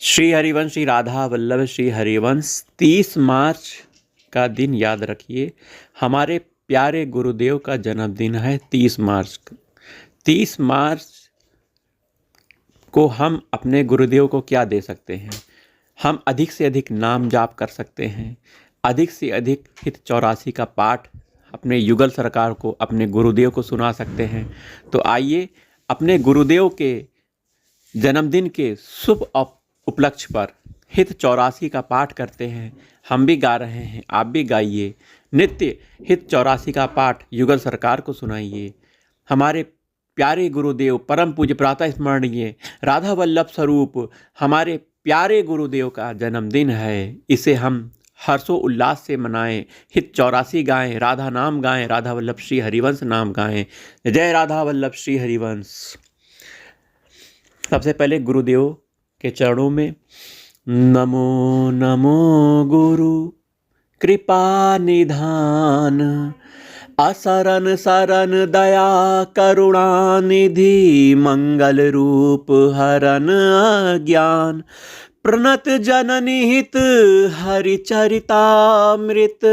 श्री हरिवंश श्री राधा वल्लभ श्री हरिवंश 30 मार्च का दिन याद रखिए। हमारे प्यारे गुरुदेव का जन्मदिन है 30 मार्च। 30 मार्च को हम अपने गुरुदेव को क्या दे सकते हैं? हम अधिक से अधिक नाम जाप कर सकते हैं, अधिक से अधिक हित 84 का पाठ अपने युगल सरकार को, अपने गुरुदेव को सुना सकते हैं। तो आइए अपने गुरुदेव के जन्मदिन के शुभ उपलक्ष्य पर हित 84 का पाठ करते हैं। हम भी गा रहे हैं, आप भी गाइए। नित्य हित 84 का पाठ युगल सरकार को सुनाइए। हमारे प्यारे गुरुदेव परम पूज्य प्रातः स्मरणीय राधा वल्लभ स्वरूप हमारे प्यारे गुरुदेव का जन्मदिन है। इसे हम हर्षो उल्लास से मनाएं, हित 84 गाएं, राधा नाम गाएं, राधा वल्लभ श्री हरिवंश नाम गाएं। जय राधा वल्लभ श्री हरिवंश। सबसे पहले गुरुदेव के चरणों में नमो नमो गुरु कृपा निधान, असरन सरन दया करुणा निधि, मंगल रूप हरन अज्ञान, प्रणत जननी हित हरिचरितामृत,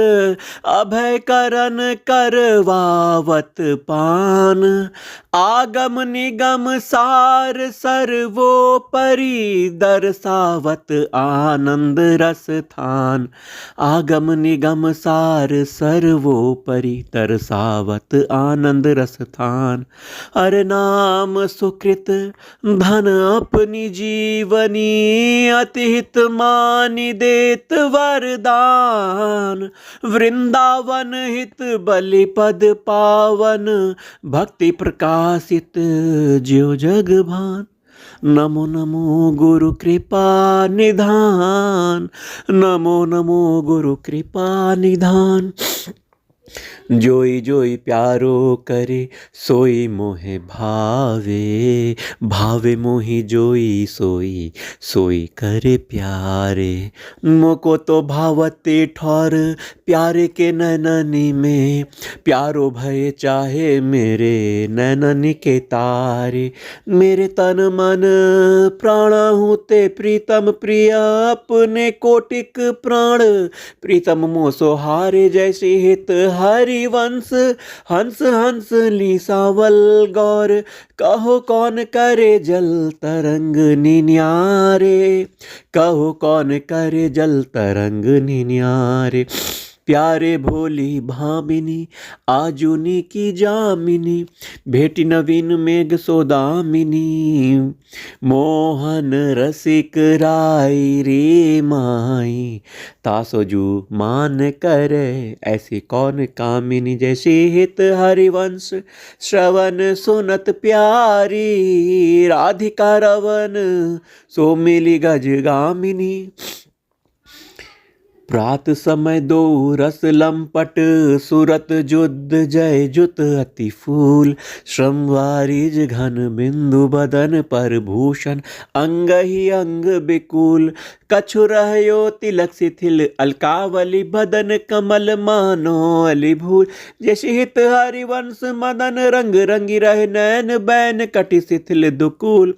अभय करन करवावत पान, आगम निगम सार सर्वोपरि, दर्शावत आनंद रस थान। आगम निगम सार सर्वोपरि, दर्शावत आनंद रस थान। अरे नाम सुकृत धन अपनी जीवनी, अतिहित मानि देत वरदान। वृंदावन हित बलि पद पावन, भक्ति प्रकाशित ज्यो जग भान। नमो नमो गुरु कृपा निधान, नमो नमो गुरु कृपा निधान। जोई जोई प्यारो करे सोई मोहे भावे, भावे मोहि जोई सोई सोई करे प्यारे। मोको तो भावते ठौर प्यारे के नैननी में, प्यारो भय चाहे मेरे नैननी के तारे। मेरे तन मन प्राण होते प्रीतम प्रिय, अपने कोटिक प्राण प्रीतम मो सोहारे। जैसे हित हरिवंश हंस हंस लीसावल गौर, कहो कौन करे जल तरंग निन्यारे। कहो कौन करे जल तरंग निन्यारे। प्यारे भोली भामिनी आजुनी की जामिनी, भेटी नवीन मेघ सोदामिनी। मोहन रसिक राई रे माई, तासोजू मान करे ऐसी कौन कामिनी। जैसे हित हरिवंश श्रवण सुनत प्यारी, राधिका रवन सो मिली गज गामिनी। प्रात समय दो रस लंपट, सुरत जुद जय जुत अति फूल। श्रमवारिज घन बिंदु बदन पर भूषण, अंग ही अंग बिकुल। कछु रहयो तिलक शिथिल, अलकावली बदन कमल मानो अली भूल। जैसे हित हरिवंश मदन रंग रंगी रहे, नैन बैन कटि शिथिल दुकूल।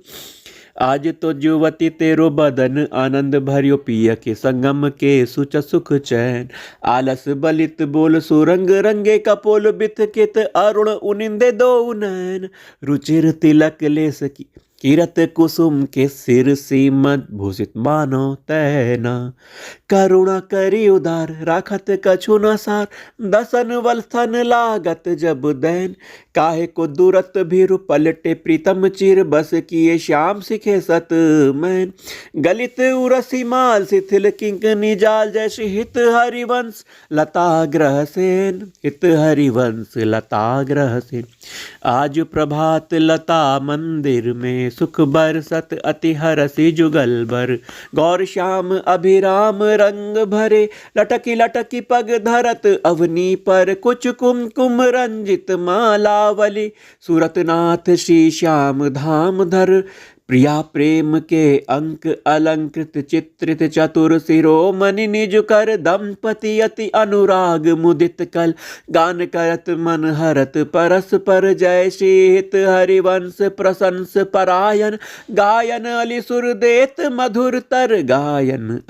आज तो जुवती तेरो बदन आनंद भरियो, पिया के संगम के सुच सुख चैन। आलस बलित बोल सुरंग रंगे, कपोल बिथ कित अरुण उनिंदे दो नैन। रुचिर तिलक ले सकी किरत कुसुम के सिर, सीमत भूषित मानो तैना। करुणा करी उदार राखत कछु न सार, दसन वलथन लागत जब दैन। काहे को दूरत भीरु पलटे प्रीतम चिर, बस किए श्याम सिखे सत मैन। गलित उरसी माल शिथिल किंकनी जाल, जैसे हित हरिवंश लता ग्रह सेन। हित हरिवंश लता ग्रह सेन। आज प्रभात लता मंदिर में, सुख बरसत अति हरसी जुगल भर। गौर श्याम अभिराम रंग भरे, लटकी लटकी पग धरत अवनी पर। कुछ कुमकुम रंजित मालावली, सूरतनाथ श्री श्याम धाम धर। प्रिया प्रेम के अंक अलंकृत चित्रित चतुर शिरोमणि निज कर दंपति अति अनुराग मुदित कल गान करत मन हरत परस पर जय शीत हरिवंश प्रशंस परायण गायन अलिसुर देत मधुर तर गायन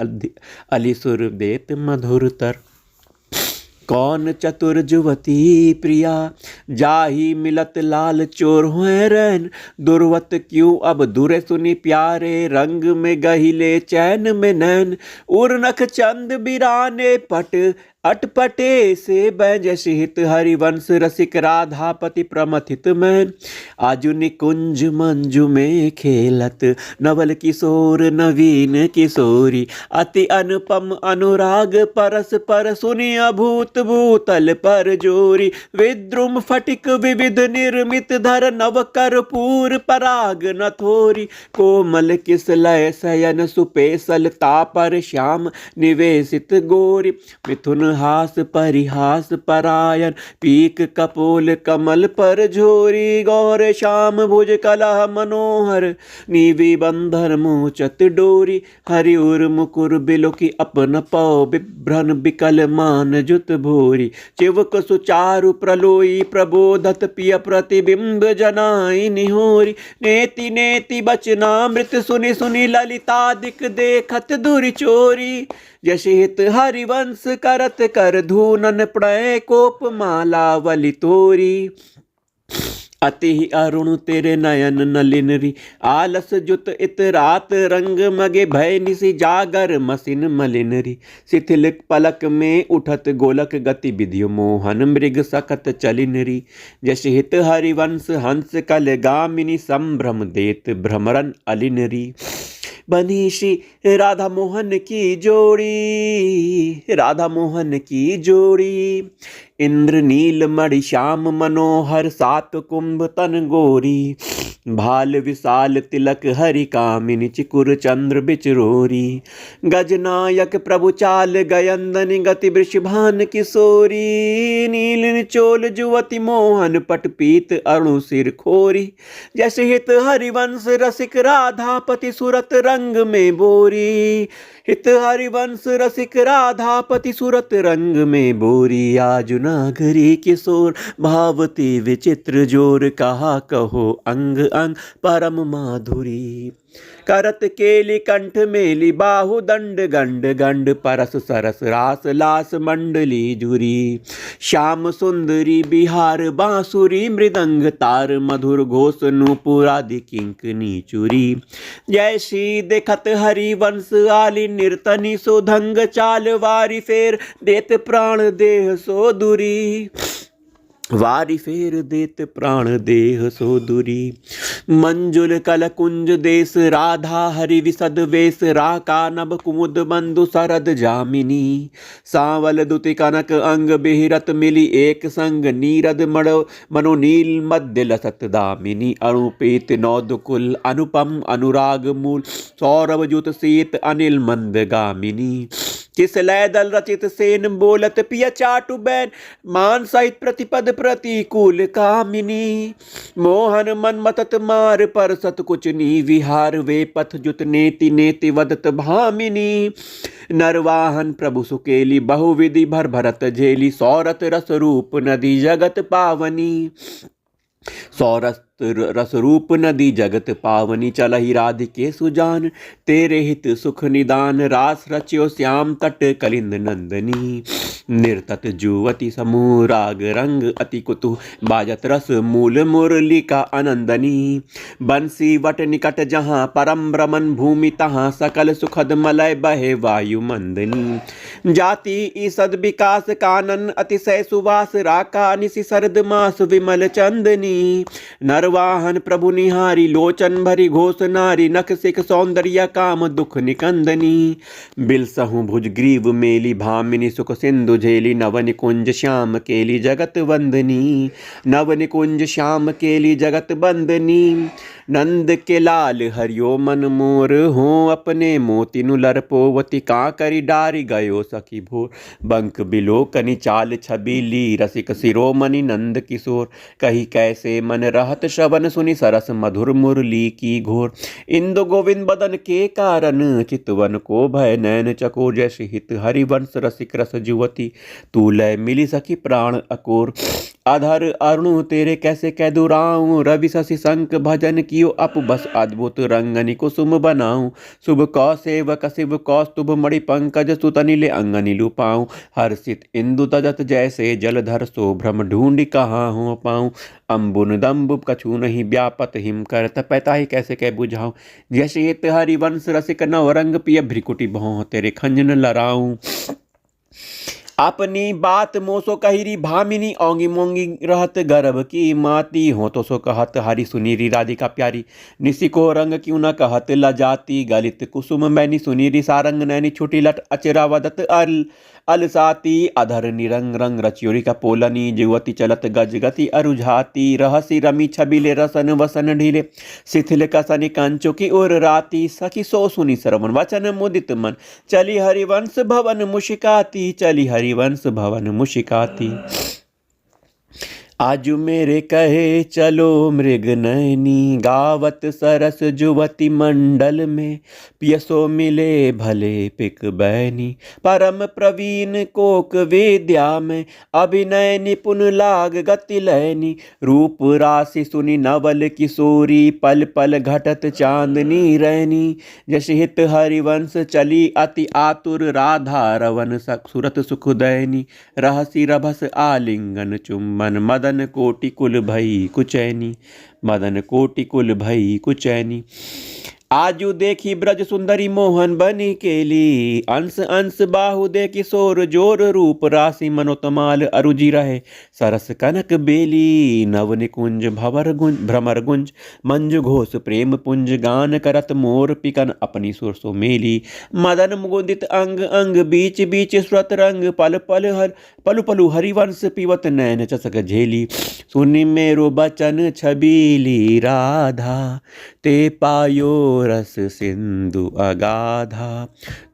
अलिसुर देत मधुर तर। कौन चतुर जुवती प्रिया जाही मिलत लाल चोर हुए रैन दुर्वत क्यों अब दुरे सुनी प्यारे रंग में गहिले चैन में नैन उर्नख चंद बिराने पट अटपटे से बैजशिहित हरिवंश रसिक राधापति प्रमथित मैन आजु निकुंज मंजु में खेलत नवल किशोर नवीन किशोरी अति अनुपम अनुराग परस पर सुनी अभूत भूतल पर जोरी विद्रुम फटिक विविध निर्मित धर नव कर्पूर पराग नथोरी कोमल किस लय शयन सुपेशलता पर श्याम निवेशित गोरी मिथुन हास परिहास परायण पीक कपोल कमल पर झोरी गौर श्याम भुज कलह मनोहर नीवी बंधन मोचत डोरी हरिउर मुकुर बिलोकी अपन पौ बिभ्रन बिकल मान जुत भोरी चिवक सुचारु प्रलोई प्रबोधत पिय प्रतिबिंब जनाई निहोरी नेति नेति बचनामृत सुनि सुनि ललितादिक देखत दुरि चोरी यशित हरिवंश करत कर धूनन प्रणय कोप मालावली तोरी अति अरुण तेरे नयन नलिनरी आलस जुत इत रात रंग मगे भय निसी जागर मसिन मलिनरी शिथिल पलक में उठत गोलक गतिविधि मोहन मृग सकत चलिनरी जशित हरिवंश हंस कल गामिनी संभ्रम देत भ्रमरन अलिनरी बनी श्री राधा मोहन की जोड़ी राधा मोहन की जोड़ी इंद्र नील मणि श्याम मनोहर सात कुंभ तन गोरी भाल विशाल तिलक हरि कामिनी चिकुर चंद्र बिचरोरी गजनायक प्रभु चाल गयंदन गति वृषभान किशोरी नील चोल जुवती मोहन पटपीत अणु सिर खोरी जैसे हित हरिवंश रसिक राधापति सुरत रंग में बोरी हित हरिवंश रसिक राधापति सुरत रंग में बोरी आजु नागरी किशोर भावती विचित्र जोर कहा कहो अंग अंग परम माधुरी करत केली कंठ मेली बाहु दंड गंड गंड परस सरस रास लास मंडली जुरी श्याम सुंदरी बिहार बांसुरी मृदंग तार मधुर घोष नूपुरादि किंकनी चुरी जय श्री देखत हरिवंश आली निर्तनी सुधंग चाल वारी फेर देत प्राण देह सो दूरी वारी फेर देत प्राण देह सो दूरी मंजुल कल कुंज देश राधा हरि विशद वेश राका नभ कुमुद बंधु सरद जामिनी सांवल दुति कनक अंग बिहरत मिली एक संग नीरद मनो नील मध्य लसत दामिनी अणुपेत नौदकुल अनुपम अनुराग मूल सौरभ जुत शीत अनिल मंद गामिनी किस लय दल रचित सेन बोलत पिय चाटु बैन मान सहित प्रतिपद प्रतिकूल कामिनी मोहन मन मतत मार पर सत कुछ नी विहार वे पथ जुत नेति नेति वदत भामिनी नरवाहन प्रभु सुकेली बहुविधि भर भरत झेली सौरत रस रूप नदी जगत पावनी सौरत रस रूप नदी जगत पावनी चलहि राधिके सुजान तेरे हित सुख निदान रास रच्यो श्याम तट कलिंद नंदनी निर्तत जुवती समूह राग रंग अति कुतु बाजत रस मूल मुरली का आनंदनी बंसी वट निकट जहाँ परम भ्रमण भूमि तहाँ सकल सुखद मलय बहे वायु मंदनी जाति ईसद विकास कानन अतिशय सुवास राका निशि शरद मास विमल चंदनी नरवाहन प्रभु निहारी लोचन भरी घोष नारी नख सिख सौंदर्य काम दुख निकंदनी बिलसहु भुज ग्रीव मेली भामिनी सुख सिंधु झेली नवन कुंज श्याम केली जगत वंदनी नवन कुंज श्याम केली जगत वंदनी नंद के लाल हरियो मन मोर हो अपने मोती नु लरपोवती का करी डारी गयो सखी भोर बंक बिलो कनि चाल छबीली रसिक शिरोमणि नंद किशोर कही कैसे मन रहत श्रवण सुनि सरस मधुर मुरली की घोर। इंदु गोविंद बदन के कारण चितवन को भय नैन चकोर। जैसे हित हरिवंश रसिक रस जुवती तू लय मिली सखी प्राण अकोर। अधर अरुण तेरे कैसे कह दुराऊं रवि शशि शंख भजन कियो अप बस अद्भुत रंगनि कुसुम बनाऊं। शुभ कौ सेवक शिव कौस्तुभ मणि पंकज सुतनिले अंगनि लुपाऊं। हर्षित इंदु तजत जैसे जलधर सो भ्रम ढूंढि कहाँ हो पाऊं। अम्बुन दम्बुब कछु नहीं व्यापत हिम कर तपैताहि कैसे कह बुझाऊं। जैसे हित हरिवंश रसिक नवरंग पिय भ्रिकुटि भौं तेरे खंजन लराऊं। अपनी बात मोसो कहिरी भामिनी औंगी मोंगी रहत गर्भ की माती हो तो सो कहत हरि सुनीरी राधिका प्यारी। निसी को रंग क्यों न कहत लजाती गलित कुसुम मैनी सुनीरी सारंग नैनी छुटी लट अचरावदत अलसाती। अधर निरंग रंग रचियोरी का पोलनी जुवती चलत गज गति अरुझाती। रहसी रमी छबिले रसन वसन ढीले शिथिल कसनि कंचो की ओर राती। सखी सो सुनी श्रवण वचन मुदित मन चली हरिवंश भवन मुशिकाती। चली हरिवंश भवन मुशिकाती। आजु मेरे कहे चलो मृग नयनी गावत सरस जुवती मंडल में। पियसो मिले भले पिक बैनी परम प्रवीण कोक विद्या में। अभिनय निपुण लाग गति लयनी रूप राशि सुनि नवल किशोरी। पल पल घटत चांदनी रैनी जस हित हरिवंश चली अति आतुर। राधा रवन सुरत सुखदैनी रहसी रभस आलिंगन चुम्बन। मदन कोटि कुल भई कुचैनी मदन कोटि कुल भई कुचैनी। आजू देखी ब्रज सुंदरी मोहन बनी केली। अंश अंश बाहु दे किशोर जोर रूप राशि मनोतमाल अरुजि रहे सरस कनक बेली। नव निकुंज भवर गुंज भ्रमर गुंज मंजु घोष प्रेम पुंज। गान करत मोर पिकन अपनी सुर सो मेली। मदन मुकुंदित अंग अंग बीच बीच श्रुत रंग। पल पलु हरिवंश पिवत नैन चसक झेली। सुनि मेरो बचन छबीली राधा ते पायो रस सिंधु अगाधा।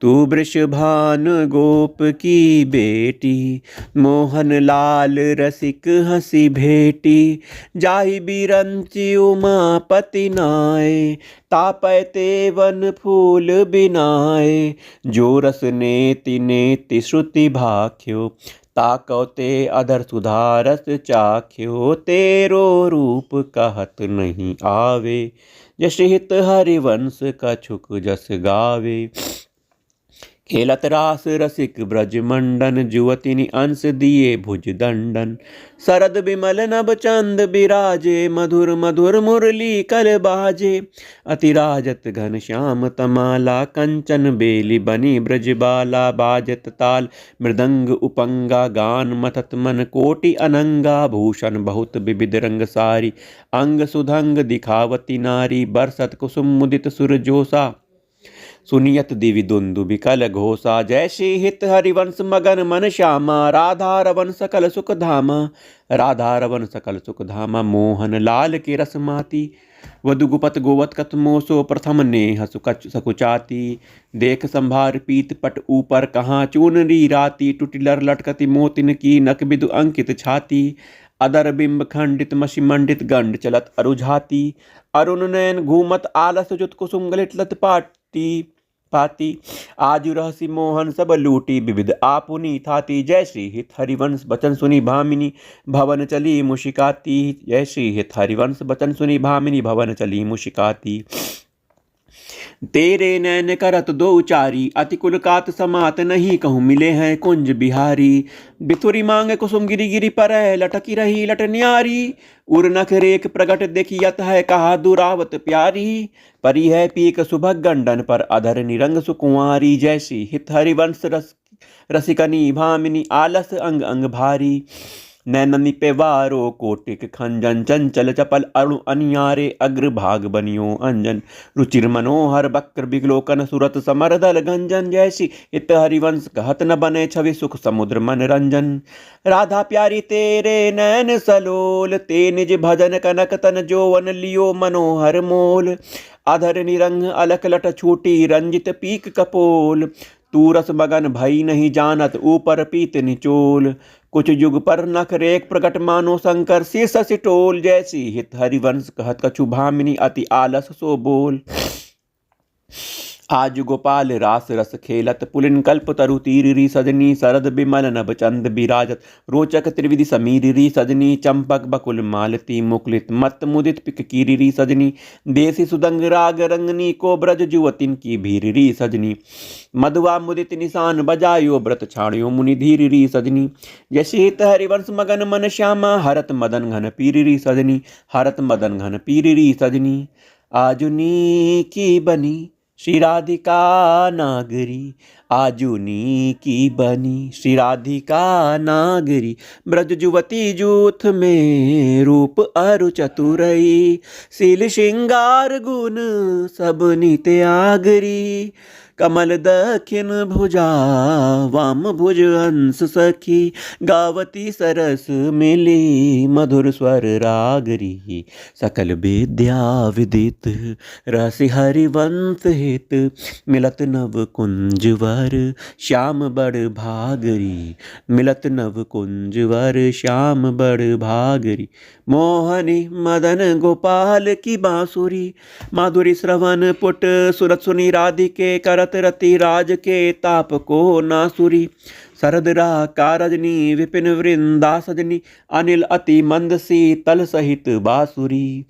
तू वृषभान गोप की बेटी मोहन लाल रसिक हंसी भेटी। जाहि बिरंचि उमापति नाय तापै ते वन फूल बिनाय। जो रस नेति नेति श्रुति भाख्यो ताकौ ते अधर सुधारस चाख्यो। तेरो रूप कहत नहीं आवे जस हित हरिवंश कछुक जस गावे। खेलत रास रसिक ब्रज मंडन जुवतिनि अंश दिए भुज दंडन। शरद बिमल नभ चंद बिराजे मधुर मधुर मुरली कल बाजे। अति राजत घन श्याम तमाला कंचन बेली बनी ब्रजबाला। बाजत ताल मृदंग उपंगा गान मथत मन कोटि अनंगा। भूषण बहुत विविध रंग सारी अंग सुधंग दिखावती नारी। बरसत कुसुम मुदित सुर जोसा सुनियत दिवि दुंदुभि कल घोषा। जैसे हित हरिवंश मगन मन श्यामा। राधा रवन सकल सुख धामा राधा रवन सकल सुख धामा। मोहन लाल के रस माती वधु गुपत गोवत कथमो सो प्रथम नेह सकुचाती। देख संभार पीत पट ऊपर कहाँ चूनरी राती। टुटिलर लटकती मोतिन की नक बिदु अंकित छाती। अदर बिंब खंडित मशी मंडित गंड चलत अरुझाती। अरुण नयन घूमत आलस जुत कुसुम गलित लत पाती। आजु रहसी मोहन सब लूटी विविध आपुनी थाती। जय श्री हित हरिवंश बचन सुनी भामिनी भवन चली मुशिकाती। जय श्री हित हरिवंश बचन सुनी भामिनी भवन चली मुशिकाती। तेरे नैन करत दो उचारी अति कुलकात समात नहीं कहूँ मिले हैं कुंज बिहारी। बिथुरी मांग कुसुम गिरी गिरी पर लटकी रही लट न्यारी। उर नख रेख प्रगट देखियत है कहा दुरावत प्यारी। परी है पीक सुभग गंडन पर अधर निरंग सुकुंवारी। जैसी हित हरिवंश रसिकनी भामिनी आलस अंग अंग भारी। नैननी पे वारो कोटिक खंजन चंचल चपल अणु अनियारे। अग्र भाग बनियो अंजन रुचिर मनोहर बक्र विलोकन सुरत समरदल गंजन। जैसी इत हरिवंश कहत न बने छवि सुख समुद्र मन रंजन। राधा प्यारी तेरे नैन सलोल ते निज भजन कनक तन जोवन लियो मनोहर मोल। अधर निरंग अलक लट छूटी रंजित पीक कपोल। तू रस मगन भई नहीं जानत ऊपर पीत निचोल। कुछ युग पर नख रेख प्रकट मानो शंकर शीर्ष सिटोल। जैसी हित हरिवंश कहत कछु भामिनी अति आलस सो बोल। आज गोपाल रास रस खेलत पुलिन कल्प तरु तीर री सजनी। शरद बिमल नभ चंद बिराजत रोचक त्रिविधि समीर री सजनी। चंपक बकुल मालती मुकुलित मत मुदित पिक कीरी री सजनी। देसी सुदंग राग रंगनी को ब्रज जुवतिन की भीर री सजनी। मधुआ मुदित निशान बजायो व्रत छाणियो मुनि धीर री सजनी। यशित हरिवंश मगन मन श्यामा हरत मदन घन पीर री सजनी। हरत मदन घन पीर री सजनी। आजुनी की बनी श्री राधिका नागरी। आजुनी की बनी श्री राधिका नागरी। ब्रज जुवती जूथ में रूप अरु चतुरई। शील श्रृंगार गुण सब नित्य आगरी। कमल दक्षिण भुजा वाम भुज हंस सखी। गावती सरस मिली मधुर स्वर रागरी। सकल विद्या विदित रसि हरिवंश हित। मिलत नव कुंज वर श्याम बड़ भागरी। मिलत नव कुंज वर श्याम बड़ भागरी। मोहनी मदन गोपाल की बांसुरी। माधुरी श्रवण पुट सुरत सुनी राधिके। करत रति राज के ताप को नासुरी। शरद का रजनी विपिन वृंदा सजनी। अनिल अति मंद शीतल सहित बासुरी।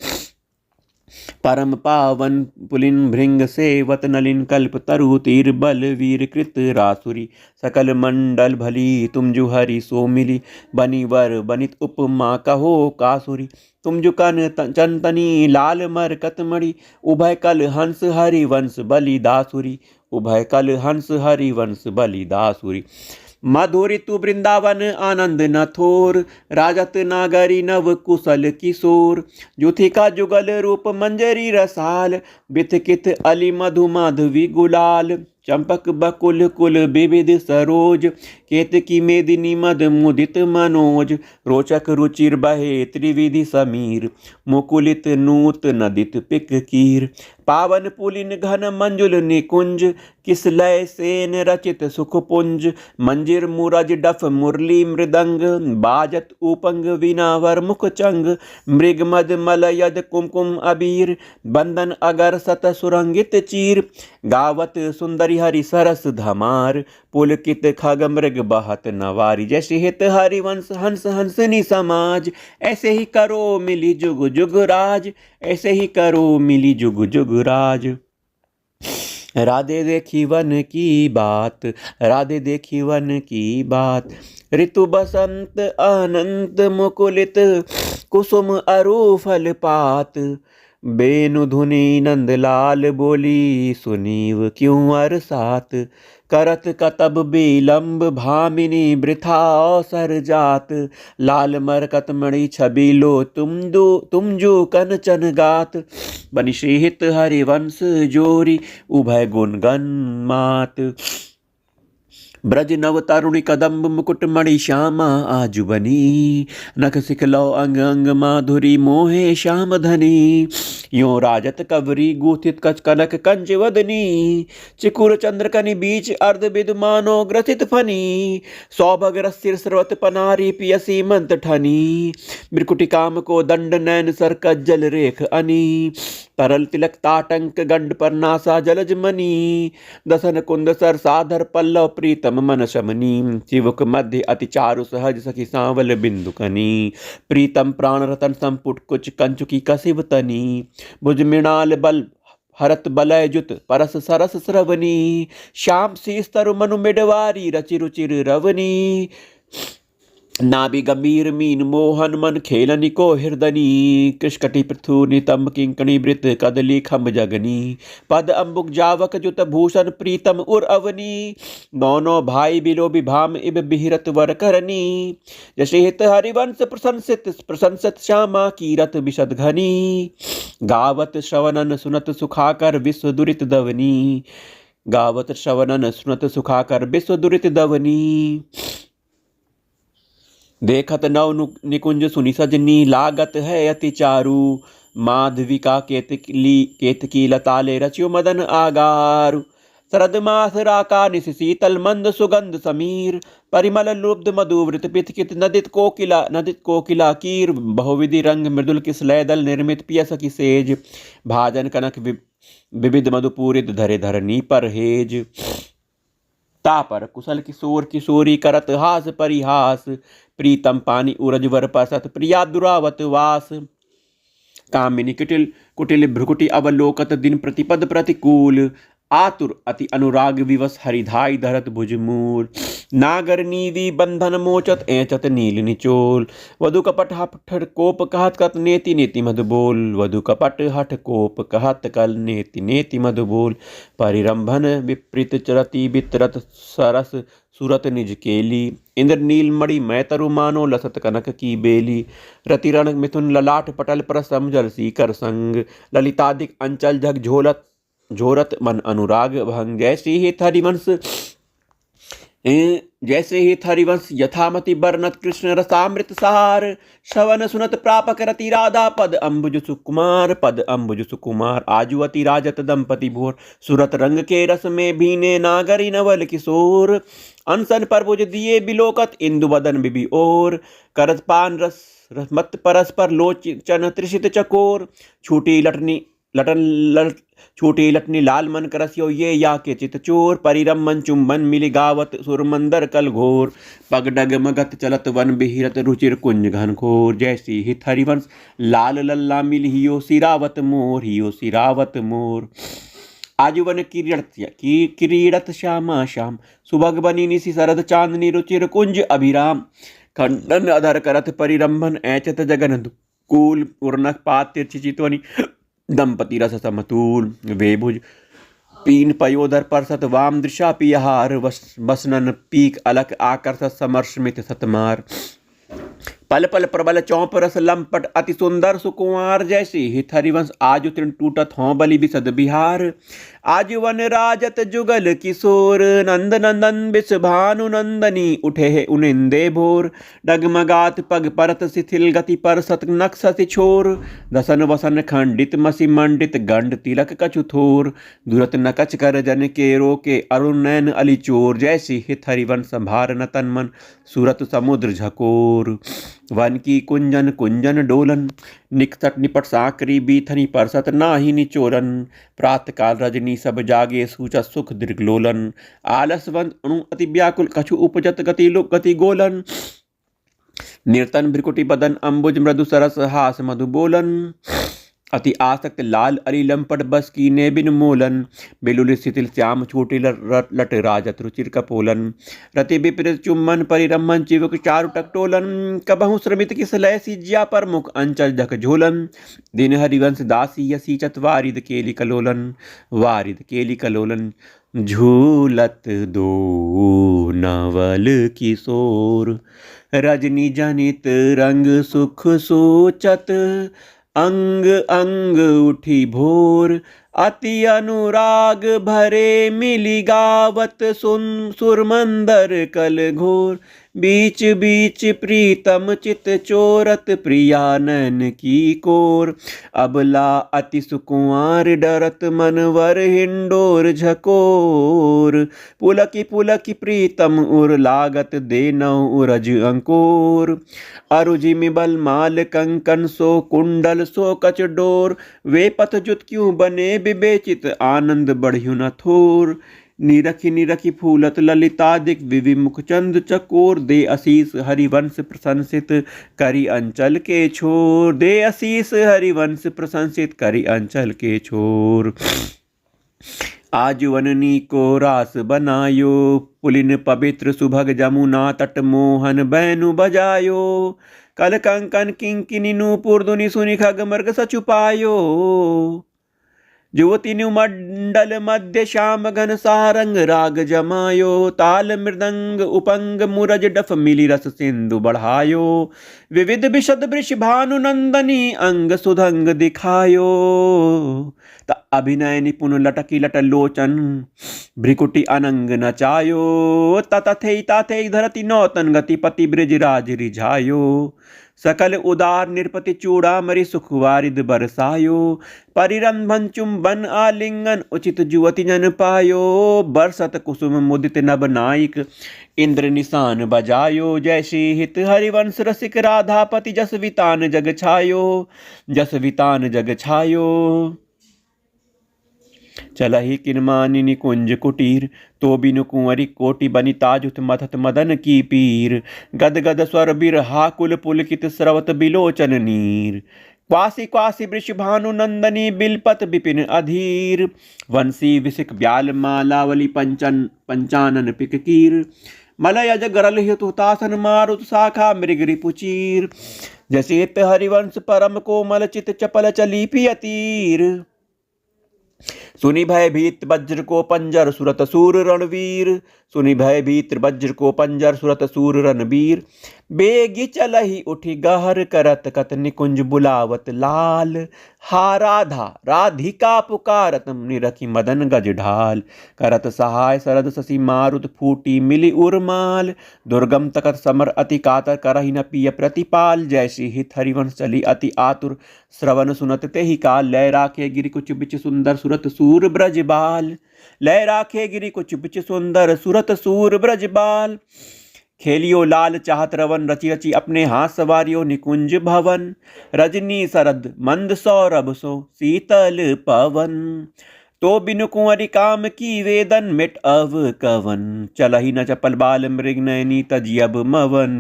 परम पावन पुलिन भृंग सेवत नलिन कल्प तरु तीर बल वीर कृत रासुरी। सकल मंडल भली तुम जु हरि सो मिली। बनी वर बनित उपमा कहो कासुरी। तुम जु कन चंतनी लाल मरकत मणि। उभय कल हंस हरि वंश बलि दासुरी। उभय कल हंस हरि वंश बलि दासुरी। मधुरी तु वृंदावन आनंद न थोर। राजत नागरी नव कुशल किशोर। जुथिका जुगल रूप मंजरी रसाल। बिथकित अली मधु माधवी गुलाल। चंपक बकुल कुल विविध सरोज। केतकी मेदिनी मद मुदित मनोज। रोचक रुचिर बहे त्रिविधि समीर। मुकुलित नूत नदित पिक कीर। पावन पुलिन घन मंजुल निकुंज। किस लय सेन रचित सुखपुंज। मंजिर मुरज डफ मुरली मृदंग। बाजत उपंग वीणावर मुख चंग। मृग मद मलयद कुमकुम अबीर। बंदन अगर सत सुरंगित चीर। गावत सुंदरी हरि सरस धमार। पुलकित खग मृग बहत नवारी। जैसे हित हरिवंश हंस हंसनी समाज। ऐसे ही करो मिली जुग जुग राज। ऐसे ही करो मिली जुग जुग राज। राधे देखी वन की बात। राधे देखी वन की बात। ऋतु बसंत अनंत मुकुलित। कुसुम अरु फल पात। बेनु धुनि नंदलाल बोली सुनीव क्यों अरसात। करत कतब बिलंब भामिनी वृथा अवसर जात। लाल मरकत मणि छबिलो तुम जो कंचन गात। बनि श्रीहित हरिवंश जोरी उभय गुण गण मात। ब्रज नव तरुणी कदम्ब मुकुट मणि श्यामा आजु बनी। नख सिखलो अंग अंग माधुरी मोहे श्याम धनी। यो राजत कवरी गूथित कच कनक कंच वदनी। चिकुर चंद्रकनि बीच अर्ध विद्यमानो ग्रथित फनी। सौभग रसिर सर्वत पनारी पियसी मंत ठनी। मृकुटि काम को दंड नैन सर कज्जल रेख अनी। तरल तिलक ताटंक गंड पर नासा जलज मनी। दसन कुंद सर साधर पल्लव प्रीतम मन शमनी। शिवक मध्य अति चारु सहज सखी सांवल बिंदु कनी। प्रीतम प्राण रतन संपुट कुछ कंचुकी कसिव तनी। भुज मृणाल बल हरत बलय जुत परस सरस श्रवनी। श्याम शीस तरु मनु मिडवारी रचि रुचिर रवनी। नाभि गंभीर मीन मोहन मन खेलनि को हृदनी। कृष्कटि पृथु नितंब किंकणी वृत कदली खम्ब जगनी। पद अम्बुक जावक जुत भूषण प्रीतम उर अवनी। नौनो भाई बिलो विभाम इब बिहरत वर करनी। जशे हित हरिवंश प्रशंसित श्यामा कीरत विशद घनी। गावत श्रवणन सुनत सुखाकर विश्व दुरित दवनी। गावत श्रवणन सुनत सुखाकर विश्व दुरित दवनी। देखत नव निकुंज सुनि सजनी लागत है अति चारु। माधविका केतकी लताले रचियो मदन आगारु। शरद मास राका निश शीतल मंद सुगंध समीर, परिमल लुब्ध मधुवृत पिथकित नदित कोकिला कीर, बहुविधि रंग मृदुल किस लयदल निर्मित पियस की सेज, भाजन कनक विविध मधुपूरित धरे धरनी पर हेज। तापर कुशल किशोर किशोरी करत हास परिहास, प्रीतम पानी उरजवर पसत प्रिया दुरावत वास। कामिनी कुटिल कुटिल भ्रुकुटी अवलोकत दिन प्रतिपद प्रतिकूल, आतुर अति अनुराग विवश हरिधाई धरत भुजमूल। नागर नीवी बंधन मोचत एचत नील निचोल, वधु कपट हठ कोप कहत कत नेति नेति मधु बोल, वधु कपट हठ कोप कहत कल नेति नेति मधु बोल। परिरंभन विपरीत चरति वितरत सरस सूरत निज केली, इंद्र नील मणि मैतरु मानो लसत कनक की बेली। रतिरण मिथुन ललाट पटल पर समझल सीकर संग, ललितादिक अंचल झक झोरत मन अनुराग भंग। जैसे ही हरिवंश यथामति बरनत कृष्ण रसामृत सार, श्रवण सुनत प्रापक रति राधा पद अम्बुज सुकुमार। आजुअति राजत दंपति भोर, सुरत रंग के रस में भीने नागरी नवल किशोर। अनसन पर भुज दिए बिलोकत इंदु बदन बिबी ओर, करत पान रस मत परस्पर लोचन त्रिषित चकोर। छूटी लटनी लाल मन करस्यो ये या के चित चोर, परिरमन चुंबन मिली गावत सुरमंदर कल घोर। पग डगमगत चलत वन बिहिरत रुचिर कुंज घनघोर, जैसी हित हरिवंश लाल लल्ला मिल हियो सिरावत मोर। आजुवन किरीड़त श्यामा श्याम, सुभग बनी निशि शरद चांदनी रुचिर कुंज अभिराम। खंडन अधर करत परिरंभन ऐचत जगन कूल, उर्नक पात चितवनी दंपति रस समतूल। वे भुज पीन पयोधर परसत वाम दृशा पियहार, बसनन पीक अलक आकर्षत समर्षमित सतमार। पल पल प्रबल चौप रस लंपट अति सुंदर सुकुमार, जैसे हित हरिवंश आजु तृण टूटत हों बलि बिसद बिहार। आजु वन राजत जुगल किशोर, नंद नंदन बिस भानु नंदनी उठे है उनिंदे भोर। डगमगात पग परत शिथिल गति पर सत नक सति छोर, दसन वसन खंडित मसी मंडित गंड तिलक कछु थोर। दुरत नकच कर जन के रोके अरुण नैन अली चोर, जैसी हित हरिवंश संभार न तन मन सूरत समुद्र झकोर। वन की कुंजन डोलन, निकट निपट साकरी बीथनी परसत नाही निचोरन। प्रात काल रजनी सब जागे सूचत सुख दीर्घलोलन, आलसवंत अणु अति व्याकुल कछु उपजत गति गोलन। निर्तन भ्रिकुटी बदन अम्बुज मृदु सरस हास मधु बोलन, अति आसक्त लाल अली लंपट बस की ने बिन मोलन। बिलुल शिथिल श्याम छोटी लट राजत रुचिर कपोलन, रति विपरीत चुम्बन परिरमन चिवक चारु टकटोलन। कबहु श्रमित किस लय सिज्या पर मुख अंचल झक झोलन, दिन हरिवंश दासी यसी चत वारिद केली कलोलन। झूलत दो नवल किशोर, रजनी जनित रंग सुख सोचत। अंग अंग उठी भोर, अति अनुराग भरे मिली गावत सुरमंदर कल घोर। बीच बीच प्रीतम चित चोरत प्रिया नैन की कोर। अबला अति सुकुमार डरत मनवर हिंडोर झकोर। पुलकी पुलकी प्रीतम उर लागत देनौ उरज अंकोर। अरुझिमि बलमाल कंकन सो कुंडल सो कच डोर। वे पथ जुत क्यों बने विवेचित आनंद बढ़्यु न थोर। निरखी फूलत ललितादिक विविमुख चंद चकोर। दे आशीष हरिवंश प्रशंसित करी अंचल के छोर। दे आशीष हरिवंश प्रशंसित करी अंचल के छोर। आज वननी को रास बनायो, पुलिन पवित्र सुभग जमुना तट मोहन बैनु बजायो। कल कंकन किंकिनी नूपुर दुनि सुनि खग मृग सचुपायो। ज्योति मंडल मध्य श्याम घन सारंग राग जमायो। ताल मृदंग उपंग मुरज डफ मिली रस सिंधु बढ़ायो। विविध विशद वृष भानु नंदनी अंग सुधंग दिखायो। अभिनय निपुण लटकी लट लोचन भ्रिकुटी अनंग नचायो ततथे ताथे धरती नौतन गति पति ब्रजराज रिझायो सकल उदार निरपति चूड़ामणि सुख वारिद बरसायो परिरंभन चुंबन आलिंगन उचित जुवति जन पायो बरसत कुसुम मुदित नभ नायक इंद्र निशान बजायो जैसी हित हरिवंश रसिक राधापति जस वितान जग छायो जस वितान जग छायो चलहि किनमानि निकुंज कुटीर तो बिनु कुंवरी कोटि बनि ताजुत मथत मदन की पीर गद गद स्वर बिरहा पुलकित स्रवत बिलोचन नीर क्वासी क्वासी वृष भानु नंदनी बिलपत विपिन अधीर वंशी विसिक ब्याल मालावली पंचानन पिककीर मलय अज गरल हितुतासन मारुत शाखा मृग रिपुचीर जसेत हरिवंश परम कोमल चित चपल चली पियतीर सुनि भय भीत वज्र को पंजर सुरत सूर रणवीर सुनि भय भीत वज्र को पंजर सुरत सूर रणवीर बेगी चलहि उठी गहर करत कत निकुंज बुलावत लाल हा राधा राधिका पुकारत निरखी मदन गज ढाल करत सहाय सरद ससी मारुत फूटी मिली उर्माल दुर्गम तकत समर अति कातर करहि न पिय प्रतिपाल जैसी हित हरिवंश चली अति आतुर श्रवण सुनत ते ही काल लय राखे गिरि कुछ बिच सुंदर सुरत सूर ब्रजबाल लय राखे गिरि कुछ बिच सुंदर सुरत सूर ब्रजबाल खेलियो लाल चाहत रवन रचि रचि अपने हाथ सवारियो निकुंज भवन रजनी सरद मंद सौरभ सो शीतल पवन तो बिनु कुंवरी काम की वेदन मिट अव कवन चलहि न चपल बाल मृग नयनी तजियब मवन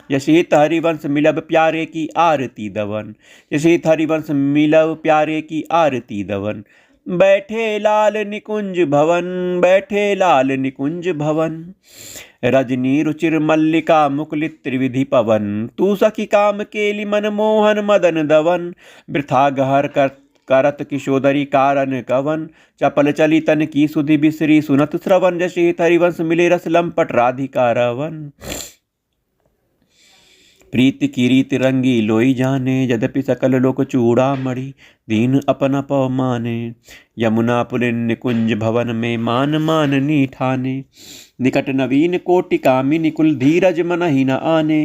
यशित हरिवंश मिलब प्यारे की आरती दवन यशित हरिवंश मिलब प्यारे की आरती दवन बैठे लाल निकुंज भवन बैठे लाल निकुंज भवन रजनी रुचिर मल्लिका मुकुलित त्रिविधि पवन तू सखी काम केली मन मोहन मदन दवन वृथा गहर करत किशोदरी कारण कवन चपल चली तन की सुधि बिसरी सुनत श्रवण जशी हरिवंश मिले रस लंपट राधिका रवन प्रीति की रीत रंगी लोई जाने यद्यपि सकल लोक चूड़ामणि दीन अपन पव माने यमुना पुलिन निकुंज भवन में मान नी ठाने निकट नवीन कोटि कामिनी कुल धीरज मन ही न आने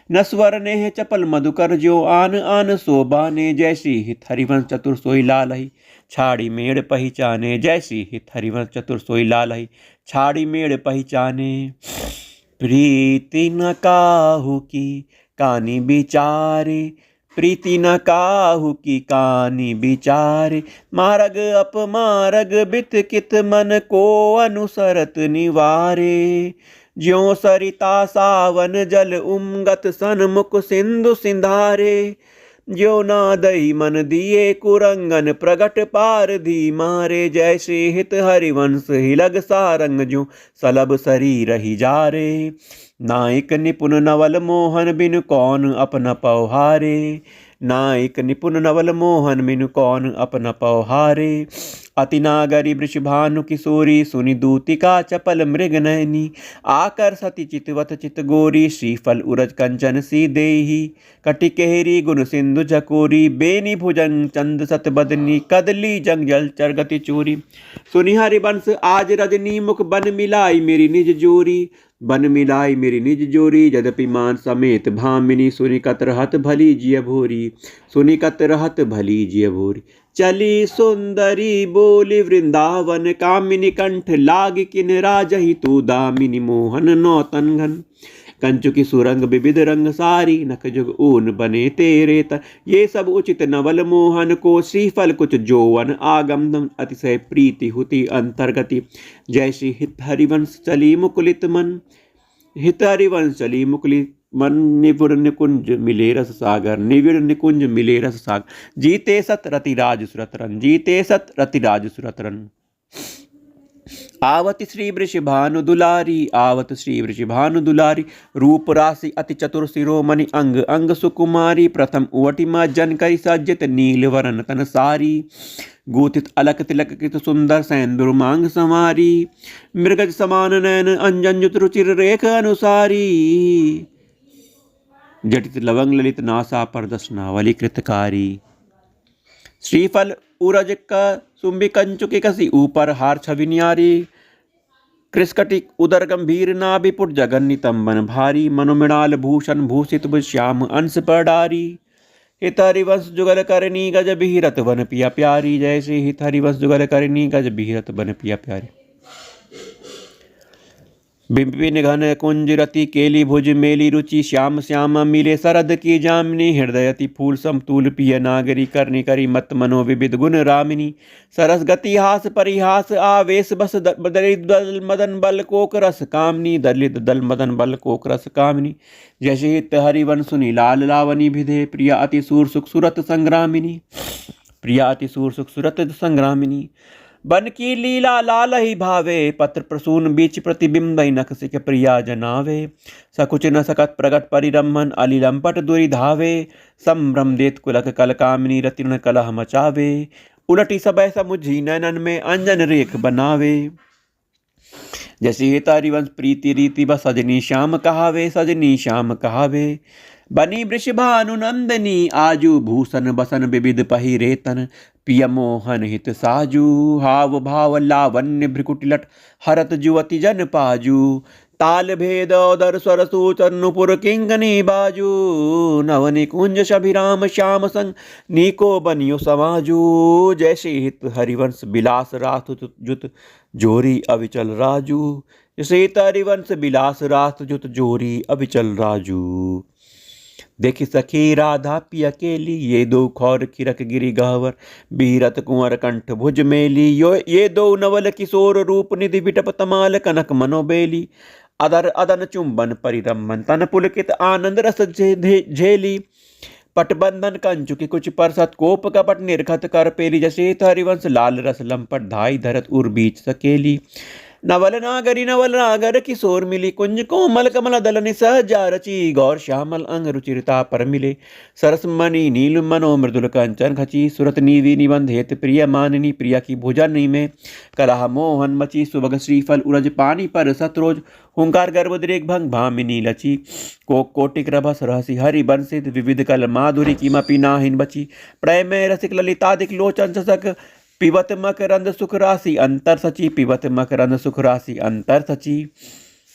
न स्वर नेह चपल मधुकर जो आन आन सोबाने जैसी हित हरिवंश चतुर सोई लालहि छाड़ी मेड़ पहचाने जैसी हित हरिवंश चतुर सोई लालहि छाड़ी मेड़ पहचाने प्रीति न काहू की कानी बिचारे प्रीति न काहू की कानी बिचारे मारग अपमारग बित कित मन को अनुसरत निवारे ज्यों सरिता सावन जल उमगत सन्मुख सिंधु सिंधारे ज्यो नादई मन दिए कुरंगन प्रगट पार धी मारे जैसे हित हरिवंश हिलग सारंग जो सलब शरीर ही जारे नायक निपुण नवल मोहन बिन कौन अपन पौहारे नायक निपुण नवल मोहन बिन कौन अपन पौहारे अति नागरी वृषभानु किशोरी सुनि दूतिका चपल मृग नयनी आकर सती चितवत चित गोरी श्रीफल उरज कंचन सी देही कटि केहरी गुण सिंधु झकोरी बेनी भुजंग चंद सत बदनी कदली जंग जल चरगति चोरी सुनि हरिवंश आज रजनी मुख बन मिलाई मेरी निज जोरी बन मिलाई मेरी निज जोरी यद्यपि मान समेत भामिनी सुनि कत रहत भली जिय भोरी सुनि कत रहत भली जिय भोरी चली सुंदरी बोली वृंदावन कामिनी कंठ लाग किन राजहि तू दामिनी मोहन नौतन घन कंचुकी सुरंग विविध रंग सारी नख जुग ऊन बने तेरे तर ये सब उचित नवल मोहन को श्रीफल कुछ जोवन आगम अतिशय प्रीति हुति अंतर्गति जैसी हित हरिवंश चली मुकुलित मन हित हरिवंश चली मुकुलित मन निपुर निकुंज मिले रस सागर निविड़ निकुंज मिले रस सागर जीते सत रतिराज सुरतरन जीते सत रतिराज सुरतरन आवत श्री वृषभानु दुलारी आवत श्री वृषभानु दुलारी रूप राशि अति चतुर शिरोमणि अंग अंग सुकुमारी प्रथम उवटिमा जन करी सज्जित नील वरन तन सारी गोथित अलक तिलक कृत सुंदर सैंदुर मांग समारी मृगज समान नयन अंजन जुत रुचिर रेख अनुसारी जटित लवंग ललित नासा परदर्शनावली कृतकारी श्रीफल उरज का सुम्बी कंचुकी कसी ऊपर हार छवि न्यारी कृष्कटिक उदर गंभीर नाभिपुट जगन नितंबन भारी मनोमृणाल भूषण भूषित श्याम अंश पर डारी हित हरिवंश जुगल करनी गज बिहिरत वन पिया प्यारी। जैसे हित हरिवंश जुगल करनी गज बिहिरत वन पिया प्यारी। बिपिन घन कुंज रति केली भुज मेली रुचि श्याम श्याम मिले सरद की जामिनी हृदयति फूल समतूल पिय नागरी करनी करी मत मनो विविध गुण रामिनी सरस गति हास परिहास आवेश बस दलित दल मदन बल कोक रस कामनी दलित दल मदन बल कोक रस कामिनी। जैसे हित हरिवन सुनी लाल लावनी विधे प्रिया अति सूर सुख सुरत संग्रामिनी प्रिया अति सूर सुख सुरत संग्रामिनी। बन की लीला लाल ही भावे पत्र प्रसून बीच प्रतिबिंब नख सिख प्रिया जनावे सकुच न सकत प्रगट परिरमन अलिलंपट दुरी धावे संभ्रम देत कुलक कल कामिनी रतिन कलह मचावे उलटी सबय समुझी नैनन में अंजन रेख बनावे। जैसे हित हरिवंश प्रीति रीति बस सजनी श्याम कहावे सजनी श्याम कहावे बनी वृषभानुनंदनी आजू भूषण बसन विविध पहिरेतन पिय मोहन हित साजू हाव भाव लावण्य भ्रिकुटिलट हरत जुवति जन पाजू ताल भेद उदर स्वर सूचनुपुर किंगनी बाजू नवनि कुंज शभिराम श्याम संग नीको बनियो समाजू। जैसे हित हरिवंश बिलास रात जुत जोरी अविचल राजू जैसे हित हरिवंश बिलास रात जुत जोरी अविचल राजू। देखी सखी राधा पी अकेली ये दो खौर खिरक गिरी गहवर बीरत कुंवर कंठ भुज मेली यो ये दो नवल किशोर रूप निधि बिटप तमाल कनक मनोबेली अदर अदन चुंबन परिरमन तन पुलकित आनंद रस झेली पटबंधन कंचुकी कुछ परसत कोप कपट निर्खत कर पेली। जैसे हरिवंश लाल रस लंपट धाई धरत उर बीच सकेली नवल नागर किशोर मिली कुंज कोमल कमल दल निसहजा रची गौर श्यामल अंग रुचिरता पर मिले सरस मणि नील मनो मृदुल कंचन खची सुरत नीवी निबंध हेत प्रिय माननी प्रिया की भुजन में कलह मोहन मची सुबग श्रीफल उरज पानी पर सतरोज हुंकार गर्भद्रेक भंग भामिनी लची कोटिक रभस रहसी हरि बंसित विविध कल माधुरी की मपी नाहिन बची प्रेम में रसिक ललितादिक लोचन ससक पिबत मकरंद सुख राशि अंतर सची पिबत मकरंद सुख राशि अंतर सची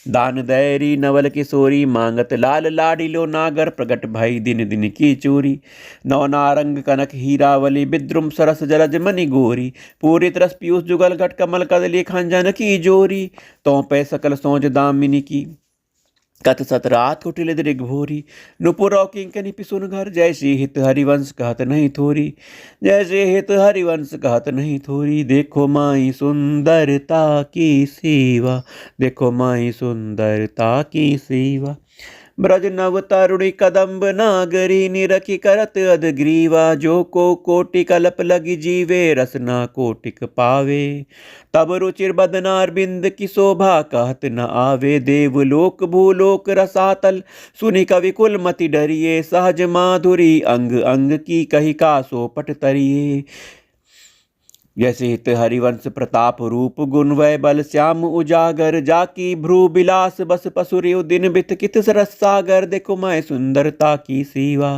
दान दैरी नवल किशोरी मांगत लाल लाडिलो नागर प्रगट भई दिन दिन की चोरी नौ नारंग कनक हीरावली विद्रुम सरस जलज मणि गोरी पूरी रस पीयूष जुगल घट कमल कदली खंजन की जोरी तो पे सकल सोज दामिनी की कथ सतरात कुटिल दृग भोरी नुपुरौ किंकनी पिसुन घर। जैसे हित हरिवंश कहत नहीं थोरी जैसे हित हरिवंश कहत नहीं थोरी देखो माई सुंदरता की सेवा देखो माई सुंदरता की सेवा ब्रज नव तरुणी कदम्ब नागरी निरखी करत अधग्रीवा जो को कोटि कल्प लगी जीवे रसना कोटिक पावे तब रुचिर बदनार बिंद की शोभा कहत न आवे देवलोक भूलोक रसातल सुनि कवि कुल मति डरिए सहज माधुरी अंग अंग की कही का सोपट तरिए। जैसे हित हरिवंश प्रताप रूप गुण वै बल श्याम उजागर जाकी भ्रू बिलास बस पसुरियो दिन बित कित सरस सागर देखो माई सुंदरता की सेवा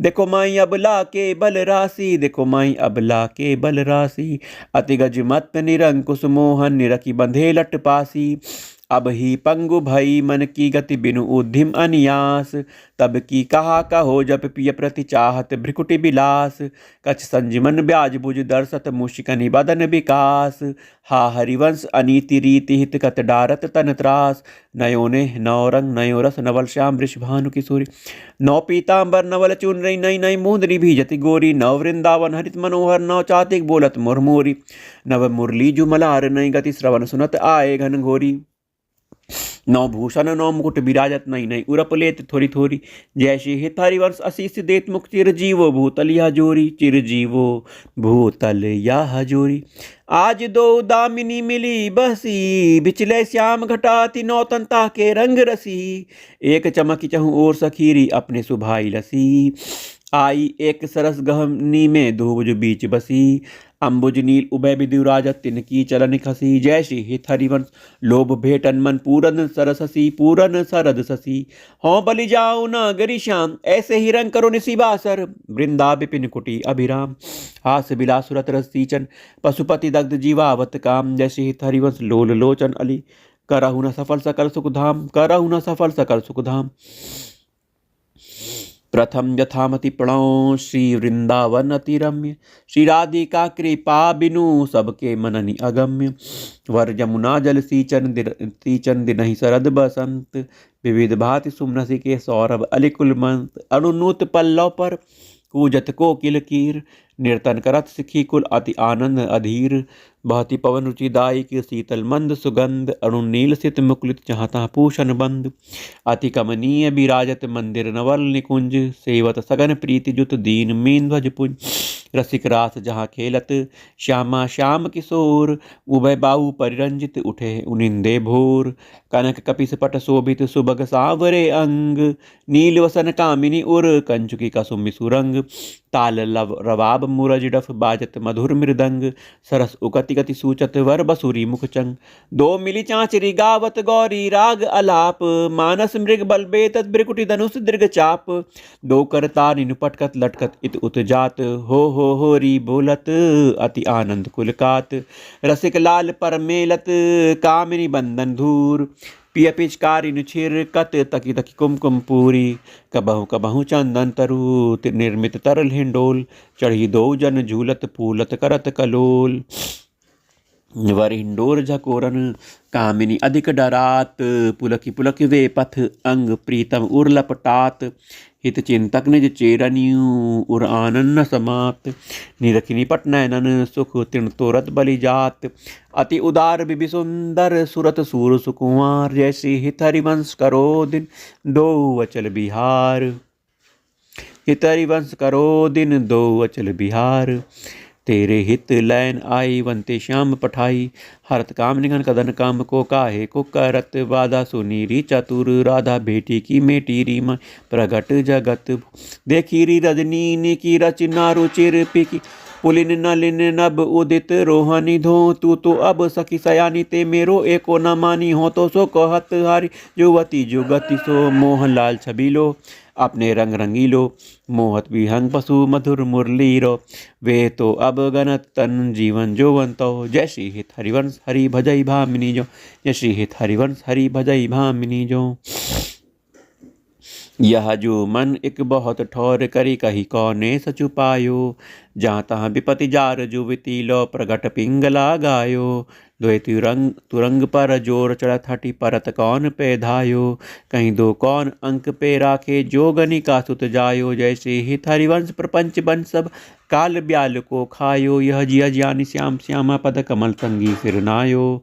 देखो माई अबला के बल राशि देखो माई अबला के बल राशि अति गज मत निरंकुश मोहन निरखी बंधे लट पासी अब ही पंगु भई मन की गति बिनु उद्धिम अनियास तब की कहा कहो जप पिय प्रति चाहत भ्रिकुटि बिलास कछ संजीवन ब्याज बुझ दर्शत मुशिकनि बदन विकास हा हरिवंश अनीति रीति हित कत डारत तन त्रास नयो ने नौ रंग नयो रस नवल श्याम वृषभानु किशोरी नौ पीतांबर नवल चुन रही नई नई मुंदरी भीजति गोरी नव वृंदावन हरित मनोहर नौ चातिक बोलत मुरमोरी नव मुरली जुमलार नई गति श्रवण सुनत आए घन घोरी नौ भूषण नौ मुकुट विराजत नई नई उरप लेत थोरी थोरी। जैसे हित हरिवंश अशीष देत मुख चिरजीवो भूतल या जोरी चिरजीवो भूतल या जोरी। आज दो दामिनी मिली बसी बिचले श्याम घटाती नौतनता के रंग रसी एक चमकी चहु और सखीरी अपने सुभाई लसी आई एक सरस गहनी में धूबज बीच बसी अम्बुज नील उभय विदुराज तिनकी चलन खसी। जय श्री हित हरिवंश लोभ भेटन मन पूरन सरससी पूरन सरद ससी। हों बलि जाऊ नगरी श्याम ऐसे ही रंग करो निशिबासर। वृंदा विपिन कुटी अभिराम हास बिलासुरत रसीचन पशुपति दग्ध जीवावत काम। जय श्री हित हरिवंश लोल लोचन अली करहु न सफल सकल सुखधाम करहु न सफल सकल सुखधाम। प्रथम यथामति प्रणव श्री वृंदावन अति रम्य। श्री राधिका कृपा बिनु सबके मननि अगम्य। वर जमुना जल सीचन दिनहि शरद बसंत। विविध भांति सुमनसी के सौरभ अलिकुल मंत। अनुनूत पल्लव पर कूजत कोकिल कीर। निर्तन करत सिखी कुल अति आनंद अधीर। बहती पवन रुचिदायी की शीतल मंद सुगंध। अरुणनील सित मुकुलित जहाँ तहाँ पूषण बंद। अति कमनीय विराजत मंदिर नवल निकुंज। सेवत सगन प्रीति जुत दीन मीन ध्वज पुंज। रसिक रास जहाँ खेलत श्यामा श्याम किशोर। उभय बाहु परिरंजित उठे उनिंदे भोर। कनक कपिस पट शोभित सुबग सावरे अंग। नील वसन कामिनी उर कंचुकी कसुम्बि सुरंग। ताल रवाब मुरज डफ बाजत मधुर मृदंग। सरस उकति गति सूचत वर बसुरी मुखचंग। दो मिली चांचरी गावत गौरी राग अलाप। मानस मृग बल बेतत ब्रिकुटी धनुष दीर्घ चाप। दो करता निनु पटकत लटकत इत उत जात। हो री बोलत अति आनंद कुलकात। रसिक लाल पर मेलत कामिनी बंदन धूर। पिय पिचकारी छिरकत तकी तकी कुमकुम पूरी। कबहु कबहु चंदन तरु निर्मित तरल हिंडोल। चढ़ी दो जन झूलत फूलत करत कलोल। वर हिंडोर झकोरन कामिनी अधिक डरात। पुलकी पुलकी वे पथ अंग प्रीतम उर्लपटात। हित चिंतक निज चेरनियु उर आनन समात। निरखिनी पट नैनन सुख तिण तोरत बलि जात। अति उदार बिबि सुंदर सुरत सूर सुकुमार। जैसी हित हरिवंश करो दिन दो अचल बिहार। हित हरिवंश करो दिन दो अचल बिहार। तेरे हित लैन आई वंते श्याम पठाई। हरत काम निघन कदन काम को काहे को करत। बाधा सुनीरी चतुर राधा बेटी की मेटी रीमा। प्रगट जगत देखी री रजनी की रचना रुचिर पिकी। पुलिन नलिन नभ उदित रोहनी धो। तू तो अब सखी सयानी ते मेरो एको न मानी। हो तो सो कहत हारी युवती जुगति सो। मोहन लाल छबीलो अपने रंग रंगीलो। मोहत विहंग पशु मधुर मुरलीरो। वे तो अब गणत तन जीवन जोवंतो। जय श्री हित हरिवंश हरि भजई भामिनी जो। जय श्री हित हरिवंश हरि भजई भामिनी जो। यह जो मन एक बहुत ठौर करी कही कौने सचुपायो। जहाँ तहाँ विपति जार जुवती लो प्रगट पिंगला गायो। द्वै तुरंग पर जोर चढ़त हटी परत कौन पे धायो। कहीं दो कौन अंक पे राखे जोगनी का सुत जायो। जैसे हित हरिवंश प्रपंच बन सब काल ब्याल को खायो। यह जिया ज्ञानी श्याम श्यामा पद कमल संगी फिरनायो।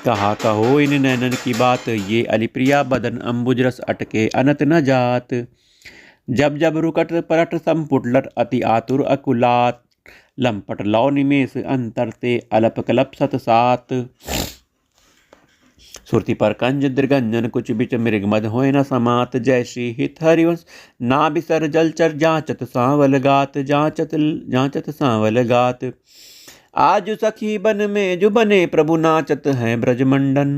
कहा कहो इन नैनन की बात ये अलिप्रिया बदन अम्बुज रस अटके अनत न जात। जब जब रुकट परट संपुटलट अति आतुर अकुलात। लंपट लौ निमेष अंतर ते अलप कलप सत सात। सुरति पर कंज दृगंजन कुछ बिच मृग मद होय न समात। जय श्री हित हरिवंश ना बिसर जलचर जांचत सांवल गात। जांचत सांवल गात। आज सखी बन में जो बने प्रभु नाचत हैं ब्रजमंडन।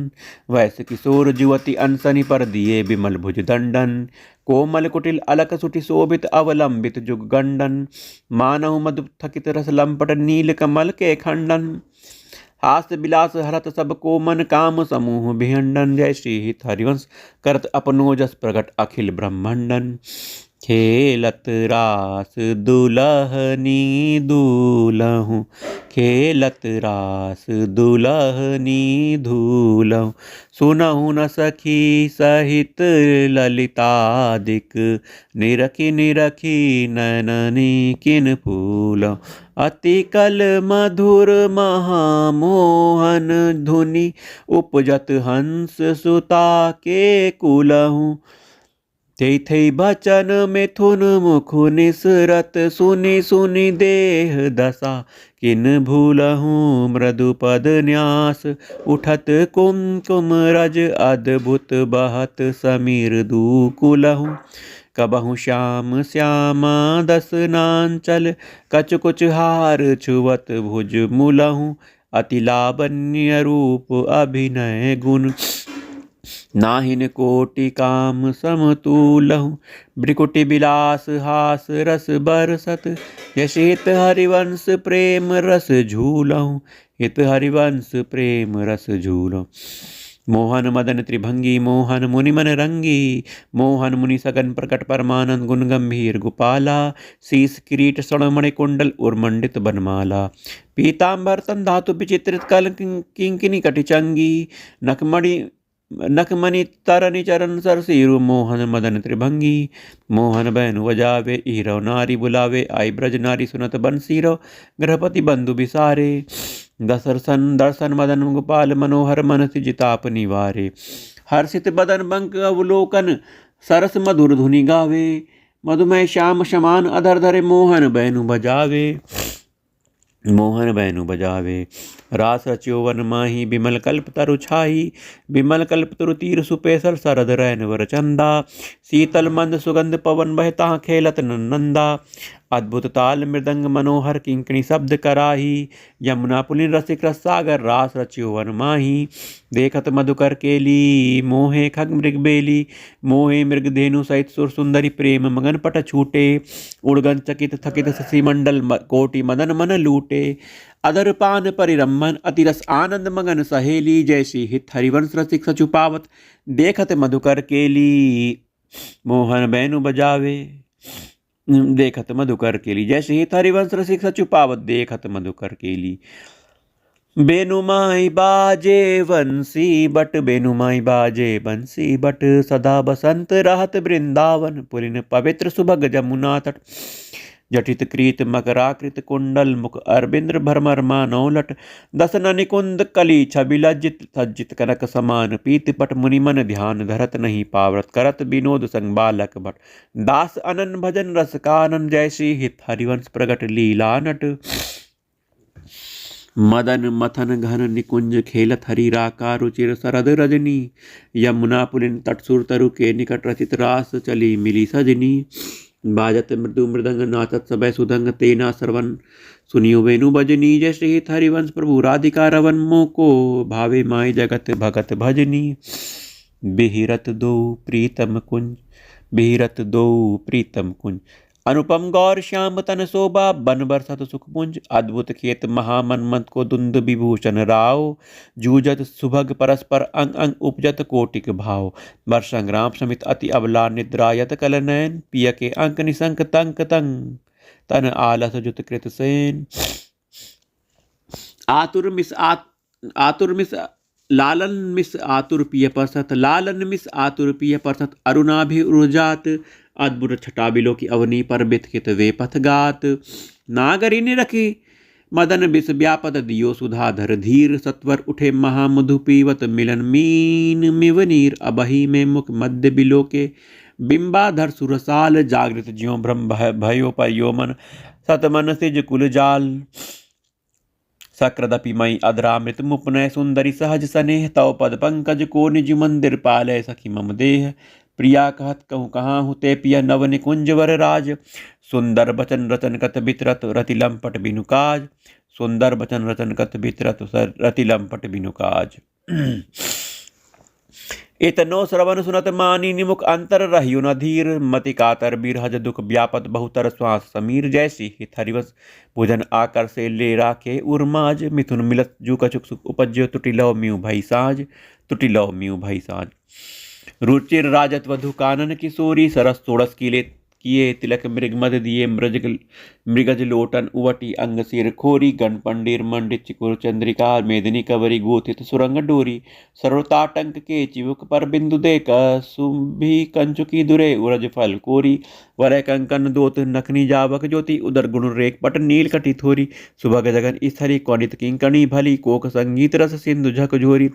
वैसे किशोर युवती अनसनी पर दिए बिमल भुज दंडन। कोमल कुटिल अलक सुटि शोभित अवलंबित जुग गंडन। मानव मधु थकित रस लंपट नील कमल के खंडन। हास बिलास हरत सब को मन काम समूह भिहंडन। जय श्री हित हरिवंश करत अपनो जस प्रगट अखिल ब्रह्मंडन। खेलत रास दुलहनी दूलहूँ। खेलत रास दुलहनी धूलहूँ। सुनहु न सखी सहित ललितादिक। निरखी निरखी नैननी किन फूलहूँ। अति कल मधुर महामोहन धुनि। उपजत हंस सुता के कुलहूँ। थे बचन मिथुन मुख निसरत। सुनि सुनि देह दशा किन भूलहूँ। मृदु पद न्यास उठत कुमकुम रज। अद्भुत बहत समीर दूकुलहूँ। कबहु श्याम श्यामा दसनांचल, कछ कुछ हार छुवत भुज मुलहु, अति लावण्य रूप अभिनय गुण, नाहिन कोटि काम समतुलहु, भ्रिकुटि विलास हास रस बरसत, यश हित हरिवंश प्रेम रस झूलहु, हित हरिवंश प्रेम रस झूलहु। मोहन मदन त्रिभंगी मोहन मुनि मन रंगी, मोहन मुनि सगन प्रकट परमानंद गुण गंभीर गोपाला, शीस किरीट स्वर्णमणि कुंडल उर्मंडित बनमाला, पीतांबर तन धातु विचित्रित कल किंकिनी कटिचंगी, नखमणि तरनि चरण सरसीरु, मोहन मदन त्रिभंगी मोहन बैनु बजावे, हीरो नारी बुलावे, आई ब्रज नारी सुनत बंसीरो, गृहपति बंधु बिसारे, दर्शन दर्शन मदन गोपाल मनोहर मन सिजिताप निवारे, हर्षित बदन बंक अवलोकन सरस मधुर धुनि गावे, मधुमय श्याम समान अधर धरे, मोहन बैनु बजावे, मोहन बैनु बजावे। रास रच्यो वन माही बिमल कल्प तरु छाही, बिमल कल्प तरु तीर सुपेसर सरद रैन वर चंदा, शीतल मंद सुगंध पवन बहता खेलत नंदा, अद्भुत ताल मृदंग मनोहर किंकणी शब्द कराही, यमुना पुलिन रसिक रस सागर रास रच्यो वन माही, देखत मधुकर केली मोहे खग मृग बेली, मोहे मृग धेनु सहित सुर सुंदरी प्रेम मगन पट छूटे, उड़गन चकित थकित शशि मंडल कोटि मदन मन लूटे, अदर पान परिरम्मन अतिरस आनंद मगन सहेली, जैसी हित हरिवंश रसिक सचु पावत, देखत मधुकर केली मोहन बैनु बजावे, देखत मधुकर केली, जैसे हित हरिवंश रसिक सचु पावत, देखत मधुकर केली। बेनुमाई बाजे बंसी बट, बेनुमाई बाजे बंसी बट, सदा बसंत रहत वृंदावन, पुलिन पवित्र सुभग जमुना तट, जटित क्रीत मकराकृत कुंडल मुख अरविंद्र भरमर मानव लट, दसन निकुंद कली छवि लज्जित सज्जित कनक समान, पीत पट मुनि मन ध्यान धरत नहीं पावरत, करत विनोद संग बालक भट, दास अनन भजन रस कानन, जैसी हित हरिवंश प्रगट लीला नट, मदन मथन घन निकुंज खेलत हरि राका, रुचिर सरद रजनी, यमुना पुलिन तट सुर तरु के निकट, रचित रास चली मिली सजनी, बाजत मृदु मृदंग नाचत सबय सुदंग, तेना श्रवण सुनियो वेणु बजनी, जय श्री हित हरिवंश प्रभु राधिका रवन, मोको भावे माय जगत भगत भजनी, बिहिरत दो प्रीतम कुंज, बिहिरत दो प्रीतम कुंज, अनुपम गौर श्याम तन शोभा, बन बरसत सुखपुंज, अद्भुत खेत महामन्मथ को दुंद विभूषण राव, जूझत सुभग परस्पर अंग अंग उपजत कोटिक भाव, वर्षंग्राम समित अति अबला निद्रायत कल नयन, पिय के अंक निशंक तंक तंग, तन आलस जुत कृत सेन, आतुर मिस लालन मिस आतुर पिय परसत, लालन मिस आतुर पिय परसत, अरुणाभि उर्जात, अद्भुत छटा बिलो की अवनी पर बिथकित वे पथ गात, नागरी ने रखी मदन बिस व्यापत, दियो सुधाधर धीर, सत्वर उठे महामधु पीवत, मिलन मीन मिवनीर, अबही में मुख मध्य बिलो के, बिंबाधर सुरसाल, जागृत ज्यो ब्रह्म भयो पर योमन, सतमन सिज कुल जाल, सक्रदपि मई अधरामृत मुपनय, सुंदरी सहज सनेह, तव पद पंकज को निज मंदिर पालय, सखी मम देह, प्रिया कहत कहूँ कहाँ हूँ, ते पिया नव निकुंज वर राज, सुंदर बचन रचन कत बितरत, रति लंपट बिनु काज, सुंदर बचन रचन कत बितरत, रति लंपट बिनु काज। इतनो श्रवण सुनत मानी, निमुख अंतर रहियो न धीर, मति कातर बिरहज दुख व्यापत, बहुतर श्वास समीर, जैसी हित हरिवंश भोजन आकर से ले राखे उर्माज, मिथुन मिलत जू कछुक सुख उपज्यो, तुटि लव म्यू भई साँझ, तुटि लव म्यू भई साँझ, रुचिर राजत वधु कानन किशोरी, सरस सोड़स किए तिलक मृग मद दिए, मृगज लोटन उवटी अंग सिर खोरी, गण पंडीर मंडित चिकुर चंद्रिका, मेदिनी कवरी गोथित सुरंग डोरी, सर्वताटंक के चिवुक पर बिंदु देक, सुभी कंचुकी दुरे उरज फल कोरी, वरय कंकन दोत नखनी जावक ज्योति, उदर गुण रेख पट नील कटी थोरी, सुभग जगन स्थरी कौनित किंकणी भली, कोक संगीत रस सिंधु झक झोरी,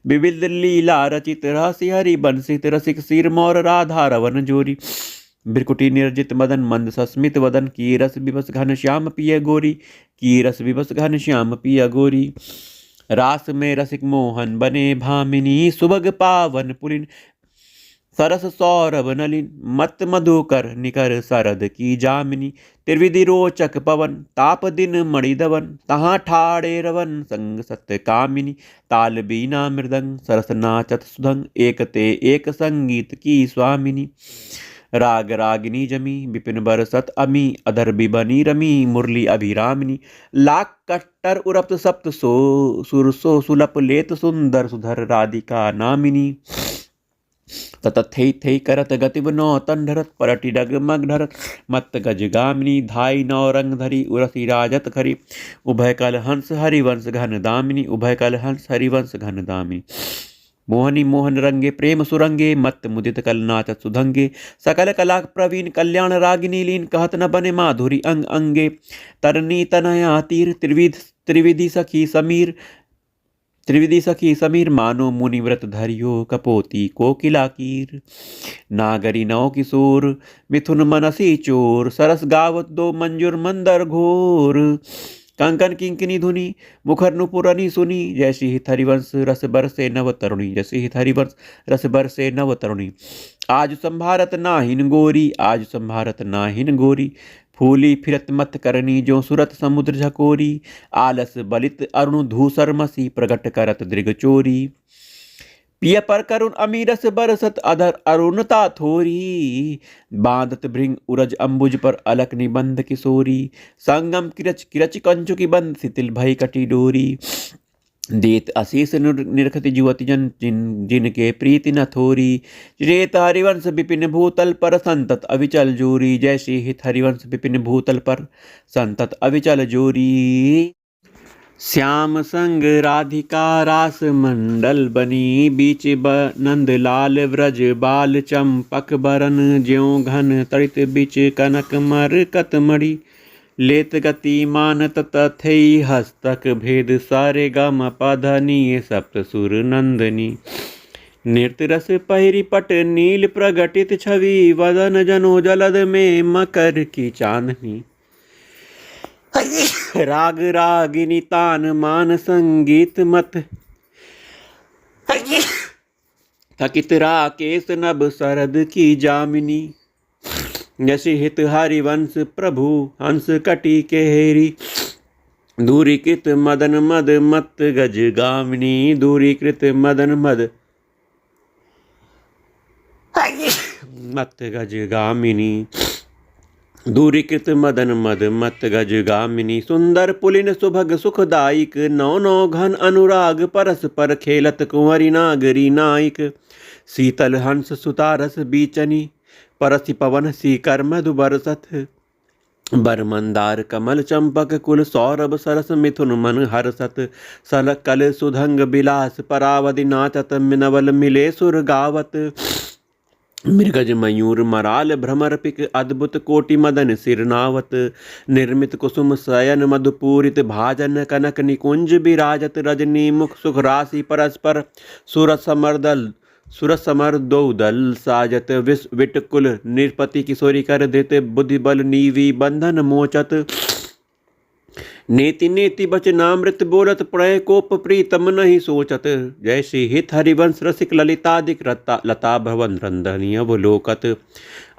विविध लीला रचित रहसि हरि, बंसित रसिक सिर मोर राधा रवन जोरी, बिरकुटी निर्जित मदन मंद सस्मित वदन, की रस विवस घन श्याम पिय गोरी, की रस विवस घन श्याम पिय गोरी, रास में रसिक मोहन बने भामिनी, सुभग पावन पुलिन सरस सौरभ नलिन मत मधुकर निकर सरद की जामिनी। त्रिविधि रोचक पवन ताप दिन मणिदवन तहाँ ठाड़े रवन संग सत्य कामिनी। ताल बीना मृदंग सरस नाचत सुधंग एक ते एक संगीत की स्वामिनी। राग रागिनी जमी विपिन बरसत अमी अधर बिबनी रमी मुरली अभिरामिनी। लाख कट्टर उरप्त सप्त सो सुर सो सुलप लेत सुंदर सुधर राधिका नामिनी। ततथै थै करत गतिव नौ तन ढरत परटि डगमग ढरत मत गज गामिनी। धाई नौ रंग धरी उरसी राजत खरी उभय कल हंस हरिवंश घन दामिनी। उभय कल हंस हरिवंश घन दामिनी। मोहनी मोहन रंगे प्रेम सुरंगे मत मुदित कल नाचत सुधंगे। सकल कला प्रवीण कल्याण रागिनी लीन कहत न बने माधुरी अंग अंगे। तरनी तनया तीर त्रिविधि सखी समीर त्रिविधि सखी समीर मानो मुनि व्रत धरियो कपोती कोकिला कीर। नागरी नौ किशोर मिथुन मनसी चोर सरस गावत दो मंजुर मंदर घोर। कंकन किंकिनी धुनी मुखर नुपुरनी सुनी जैसी हित हरिवंश रस बरसे नव तरुणी। जैसी हित हरिवंश रस बरसे नव तरुणी। आज संभारत नाहिन गोरी आज संभारत नाहिन गोरी। फूली फिरत मत करनी जो सुरत समुद्र झकोरी। आलस बलित अरुण धूसर मसी प्रगट करत दृग चोरी। पिय पर करुण अमीरस बरसत अधर अरुणता थोरी। बांधत भृंग उरज अंबुज पर अलक निबंध किशोरी। संगम किरच किरच कंचुकी बंद शिथिल भई कटी डोरी। देत अशीष निरखति जुवति जन जिनके प्रीति न थोरी। रेत हरिवंश विपिन भूतल पर संतत अविचल जोरी। जैसी हित हरिवंश विपिन भूतल पर संतत अविचल जोरी। श्याम संग राधिका रास मंडल बनी बीच नंद लाल व्रज बाल चंपक बरन ज्यों घन तड़ित बिच कनक मरकत मणि। लेत गति मानत तथई हस्तक भेद सारे गम पधनीय सप्त सुर नंदनी। नृत्य रस पहिरी पट नील प्रगटित छवि वदन जनो जलद में मकर की चांदनी। राग रागिनी तान मान संगीत मत थकित राकेश नभ शरद की जामिनी। जैसे हित हरिवंश प्रभु हंस कटी केहरी। दूरीकृत मदन मद मत गज गामिनी। दूरीकृत मदन मद मत गज गामिनी। दूरीकृत मदन मद मत गज गामिनी। सुंदर पुलिन सुभग सुखदायिक नौ नौ घन अनुराग परस पर खेलत कुंवरी नागरी नायिक। शीतल हंस सुतारस बीचनी परसि पवन सीकर मधु बरसत। बर मंदार कमल चंपक कुल सौरभ सरस मिथुन मन हरसत। सल कल सुधंग बिलास परावधि नाचत नवल मिले सुर गावत। मृगज मयूर मराल भ्रमर पिक अद्भुत कोटि मदन सिरनावत। निर्मित कुसुम शयन मधुपूरित भाजन कनक निकुंज विराजत। रजनी मुख सुख राशि परस्पर सुरत समर दो दल साजत। विटकुल निरपति किशोरी कर देते बुद्धि बल नीवी बंधन मोचत। नेति नेति बचनामृत बोलत प्रणय कोप प्रीतम नहीं सोचत। जैसे हित हरिवंश रसिक ललितादिक लता भवन रंधनीय अवलोकत।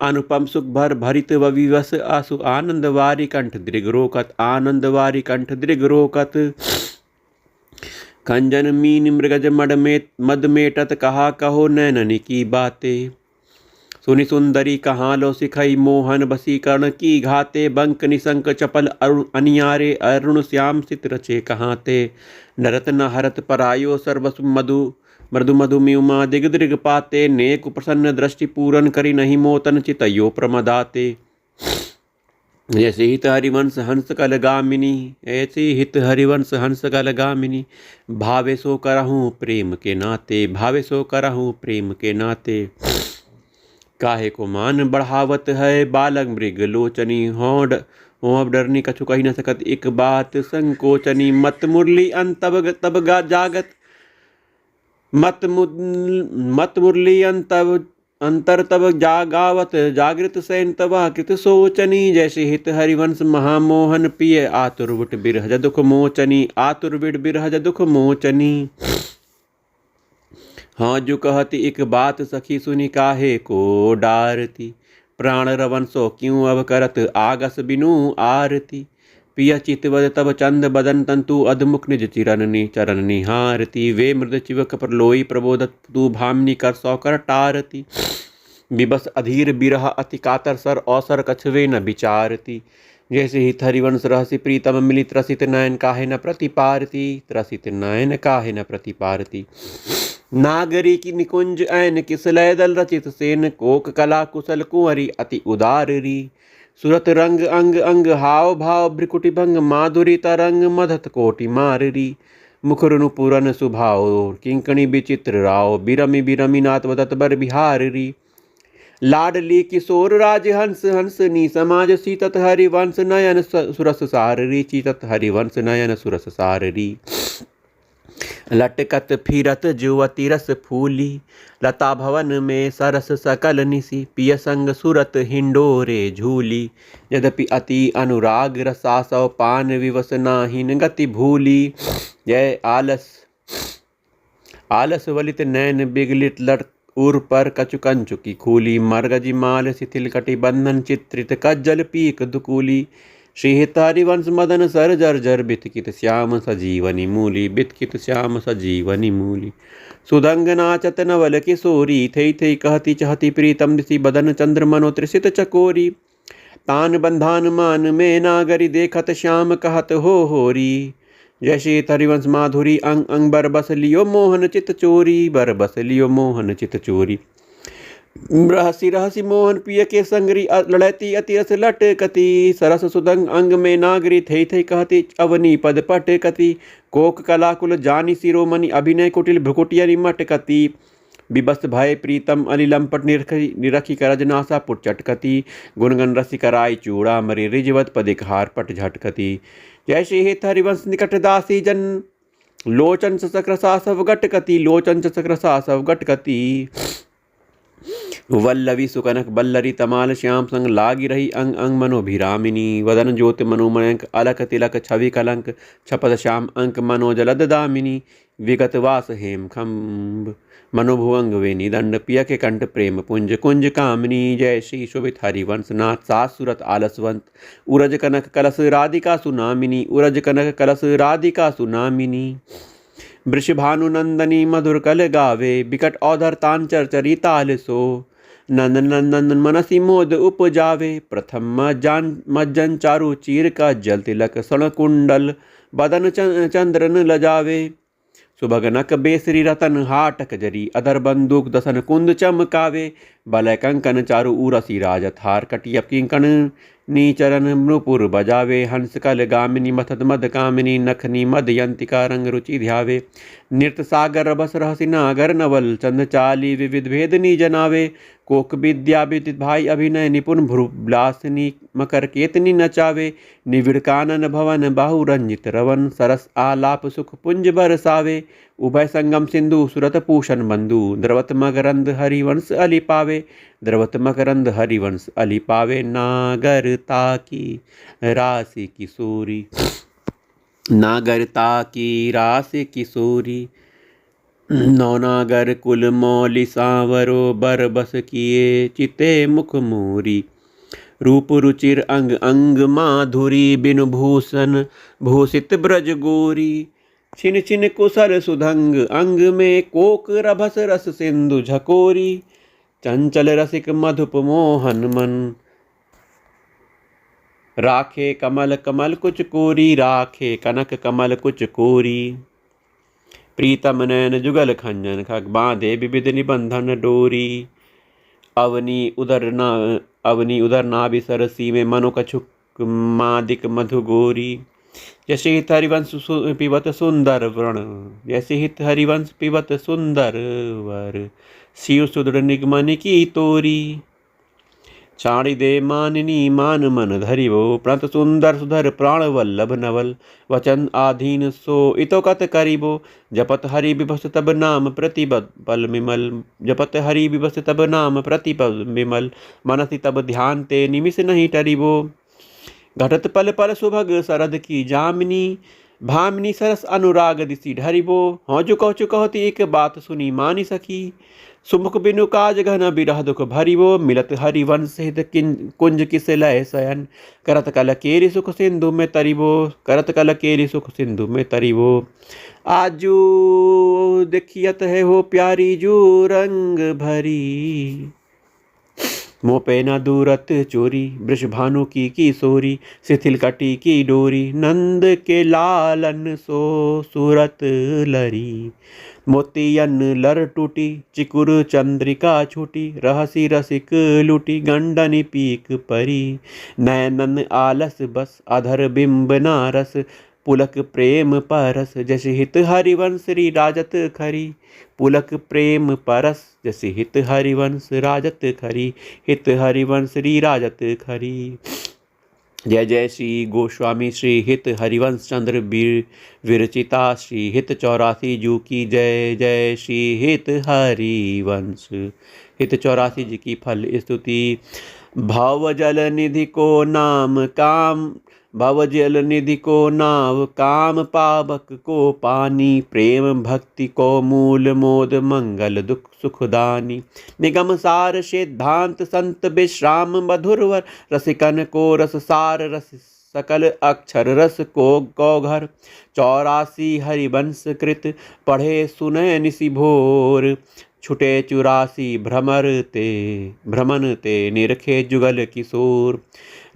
अनुपम सुख भर भरित विवश आसु आनंद वारी कंठ दृग रोकत। आनंद वारी कंठ दृग रोकत। खंजन मीन मृगज मद मेटत कहा कहो नैननी की बातें। सुनि सुंदरी कहाँ लो सिखई मोहन बसीकरण की घाते। बंक निशंक चपल अनियारे अरुण श्याम सित रचे कहाते। नरत न हरत परायो सर्वसु मृदु मधु म्युमा दिग दृग पाते। नेक प्रसन्न दृष्टि पूरन करी नहीं मोतन चितयो प्रमदाते। जैसे हित हरिवंश हंस कल गामिनी ऐसे हित हरिवंश हंस कल गामिनी। भावे सो करहूँ प्रेम के नाते। भावे सो करहूँ प्रेम के नाते। काहे को मान बढ़ावत है बालक मृग लोचनी। हों अब डरनी कछु कही न सकत एक बात संकोचनी। मत मुरली अंत तब जागत मत मुरली अंतर तब जागावत। जागृत सैन तवा कृत सोचनी। जैसे हित हरिवंश महामोहन पिय आतुरविट बिरहज दुख मोचनी। आतुरविट बिरहज दुख मोचनी। हाँ जो कहती एक बात सखी सुनी काहे को डारती, प्राण रवन सो क्यों अब करत आगस बिनु आरती। पिया चितवद तब चंद बदन तंतु अधमुख निज चरण निहारती। वे मृद चिवक प्रलोई प्रबोधत तू भामनी कर सौकर टारती। विबस अधीर बिरह अति कातर सर अवसर कछवे न विचारती। जैसे ही थरिवंश रहसी प्रीतम मिली त्रसित नयन काहे न प्रतिपारती। त्रसित नयन काहे न प्रतिपारती। नागरी की निकुंज ऐन किसलय दल रचित सेन कोक कला कुशल कुंवरी अति उदारी। सुरत रंग अंग अंग हाव भाव भ्रिकुटी भंग माधुरी तरंग मधत कोटि माररी। मुखरुनु पुरन सुभाव किंकणी विचित्र राव बिरमी बिरमी नाथ वदत बर बिहारी। लाडली किशोर राज हंस हंसनी समाज सीतत हरिवंश नयन सुरस साररी। चीतत हरिवंश नयन सुरस साररी। लटकत फिरत जुवती रस फूली, लता भवन में सरस सकल निसी। पिय संग सुरत हिंडोरे झूली, यद्यपि अति अनुराग रसासव पान विवस नाहिन गति भूली। जय आलस आलस वलित नैन बिगलित लट उर पर कछु कंचु की खूली। मरगजी माल शिथिल कटि बंधन चित्रित कज्जल पीक दुकूली। श्रीहित हरिवंश मदन सर जर जर बितकित श्याम सजीवनी मूली। बितकित श्याम सजीवनी मूली। सुदंग नाचत नवल किशोरी, थई थई कहती चहती प्रीतम दिसी। बदन चंद्र मनो त्रिसित चकोरी, तान बंधान मान में नागरी। देखत श्याम कहत हो होरी। जैसे हरिवंश माधुरी अंग अंग बर बस लियो मोहन चित चोरी। बर बस लियो मोहन चित चोरी। रहसी रहसी मोहन पिय के संगरी, लड़ती अति रस लटकती। सरस सुदंग अंग में नागरी, थई थई कहती अवनी पद पटकती। कोक कला कुल जानी शिरोमणि, अभिनय कुटिल भ्रुकुटिया मटकती। विबस भय प्रीतम अलिलंपट निरखी करजनासा पुट चटकती। गुनगन रसिक राय चूड़ा मरी, रिजवत पदिक हार पट झटकती। जैसे हे हरिवंश निकट दासी जन, लोचन सक्रसा सब गटकती। लोचन सक्रसा सब गटकती। वल्लवी सुकनक बल्लरी, तमाल श्याम संग लागी रही अंग अंग मनोभिरामिनी। वदन ज्योति मनोमयंक, अलक तिलक छवि कलंक। छपत श्याम अंक मनोजलद दामिनी। विगत वास हेम खम्ब, मनोभुवंग वेनी दंड। पिय के कंठ प्रेम पुंज कुंज कामिनी। जय श्री शोभित हरिवंश नाथ सास सूरत आलसवंत। उरज कनक कलश राधिका सुनामिनी। उरज कनक कलश राधिका सुनामिनी। वृषभानु नंदनी मधुर कल गावे, बिकट औधर तांचर चरी ताल सो। नंदन नंदन मनसी मोद उपजावे, प्रथम मज्जन चारु चीर का जल तिलक। सण कुंडल बदन चंद्रन लजावे। सुभगनक बेसरी रतन हाटक जरी, अधर बंदूक दसन कुंद चमकावे। बलय कंकन चारु उरसी राजथार, कटियप किंकण नीचरन मृपुर बजावे। हंस कल गामिनी मथत मद कामिनी, नखनी मदयंतिका रंग रुचि ध्यावे। नृत्य सागर बस रहसी नागर नवल, चंद चाली विविध भेदनी जनावे। कोक विद्या विदित भाई अभिनय निपुण, भ्रुब्लासनी मकर केतनी नचावे। निविड़ कानन भवन बाहु रंजित रवन, सरस आलाप सुख पुंज बरसावे। उभय संगम सिंधु सुरत पूषण बंधु, द्रवत मकरंद हरिवंश अली पावे। द्रवत मकरंद हरिवंश अली पावे। नागरता की राशि किशोरी, नागरता की राशि किशोरी। नौनागर कुल मौली सांवरो, बर बस किए चिते मुख मोरी। रूप रुचिर अंग अंग माधुरी, बिनु भूषण भूषित ब्रज गोरी। छिन छिन कुशल सुधंग अंग में, कोक रभस रस सिंधु झकोरी। चंचल रसिक मधुप मोहन मन, राखे कमल कमल कुछ कोरी। राखे कनक कमल कुछ कोरी। प्रीतम नैन जुगल खंजन, खग बांधे विविध निबंधन डोरी। अवनी उदर नाभि सरसी में, मनो कछुक मादिक मधु गोरी। जैसे हित हरिवंश पिबत सुंदर व्रण, जैसे हित हरिवंश पिबत सुंदर वर। शिव सुदृढ़ निगमन की तोरी, छाड़ी दे मानिनी मान मन धरिवो। प्रणत सुंदर सुधर प्राण वल्लभ नवल, वचन आधीन सो इतो कत करिबो। जपत हरि विभस तब नाम प्रतिपल विमल, जपत हरि विभस तब नाम प्रतिपल विमल। मनसी तब ध्यान ते निमिष नहीं टरिबो। घटत पल पल सुभग सरद की जामिनी, भामिनी सरस अनुराग दिसी ढरिबो। हौ चुकौती एक बात सुनी मानी सखी। सुमुख बिनु काज घन बिरह दुख भरिबो। मिलत हरिवंश हित कुंज किस लय शयन। करत कल केरि सुख सिंधु में तरिबो। करत कल केरि सुख सिंधु में तरिबो। आजू देखियत है हो प्यारी जो रंग भरी। मोह पे न दूरत चोरी। वृष भानु की किशोरी। शिथिल कटी की डोरी। नंद के लालन सो सूरत लरी। मोतियन लर टूटी। चिकुर चंद्रिका छूटी। रहसी रसिक लूटी। गंडनी पीक परी। नैनन आलस बस। अधर बिंब नारस। पुलक प्रेम परस। जस हित हरिवंश री राजत खरी। पुलक प्रेम परस। जस हित हरिवंश राजत खरी। हित हरिवंश री राजत खरी। जय जय श्री गोस्वामी श्री हित हरिवंश चंद्र विरचिता श्री हित 84 जू की जय। जय श्री हित हरिवंश। हित 84 जी की फल स्तुति। भव जल निधि को नाम काम। भव जल निधि को नाव। काम पावक को पानी। प्रेम भक्ति को मूल मोद मंगल दुख सुखदानी। निगम सार सिद्धांत संत विश्राम मधुरवर। रसिकन को रस सार रस सकल अक्षर रस को गौघर। 84 हरिवंश कृत पढ़े सुने निसि भोर। छुटे 84 भ्रमण ते निरखे जुगल किशोर।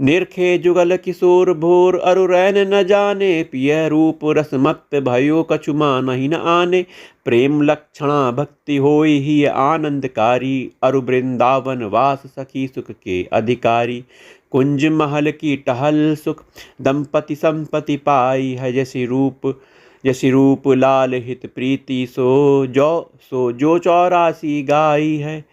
निरखे जुगल किशोर भोर। अरु रैन न जाने पिय रूप रस मत भयो कछु मानहि न आने। प्रेम लक्षणा भक्ति होई ही आनंदकारी। अरु वृंदावन वास सखी सुख के अधिकारी। कुंज महल की टहल सुख। दंपति संपत्ति पाई है। जैसी रूप लाल हित प्रीति। सो जो 84 गाई है।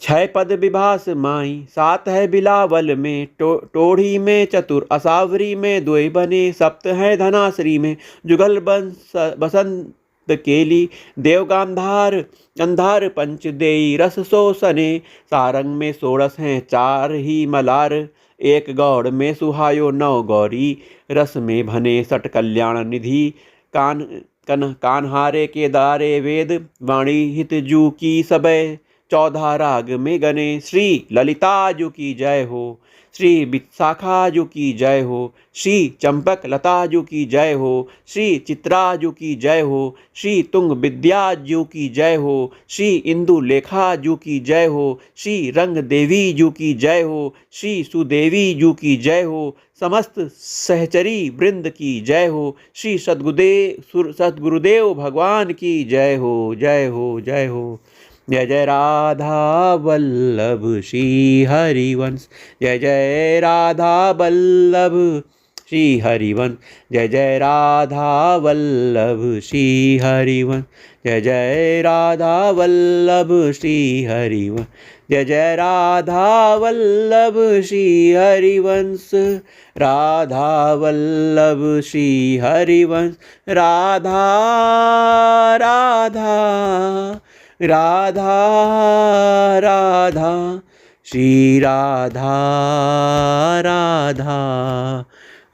6 पद विभास माई। 7 है बिलावल में। टोढ़ी में चतुर। असावरी में द्वय बने। सप्त है धनाश्री में। जुगल बसंत केली। देव गंधार पंच देई रस सोसने। सारंग में 16 हैं 4 ही मलार। एक गौड़ में सुहायो 9 गौरी। रस में भने 6 कल्याण निधि। कान्हारे के दारे वेद। वाणी हित जू की सबय। 14 राग में गने। श्री ललिता जू की जय हो। श्री विशाखा जू की जय हो। श्री चंपक लता जू की जय हो। श्री चित्रा जू की जय हो। श्री तुंग विद्या जू की जय हो। श्री इंदु लेखा जू की जय हो। श्री रंग देवी जू की जय हो। श्री सुदेवी जू की जय हो। समस्त सहचरी वृंद की जय हो। श्री सद्गुरुदेव भगवान की जय हो। जय हो जय हो। जय जय राधा वल्लभ श्री हरिवंश। जय जय राधा वल्लभ श्री हरिवंश। जय जय राधा वल्लभ श्री हरिवंश। जय जय राधा वल्लभ श्री हरिवंश। जय जय राधा वल्लभ श्री हरिवंश। राधा वल्लभ श्री हरिवंश। राधा राधा राधा राधा श्री राधा राधा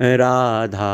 राधा।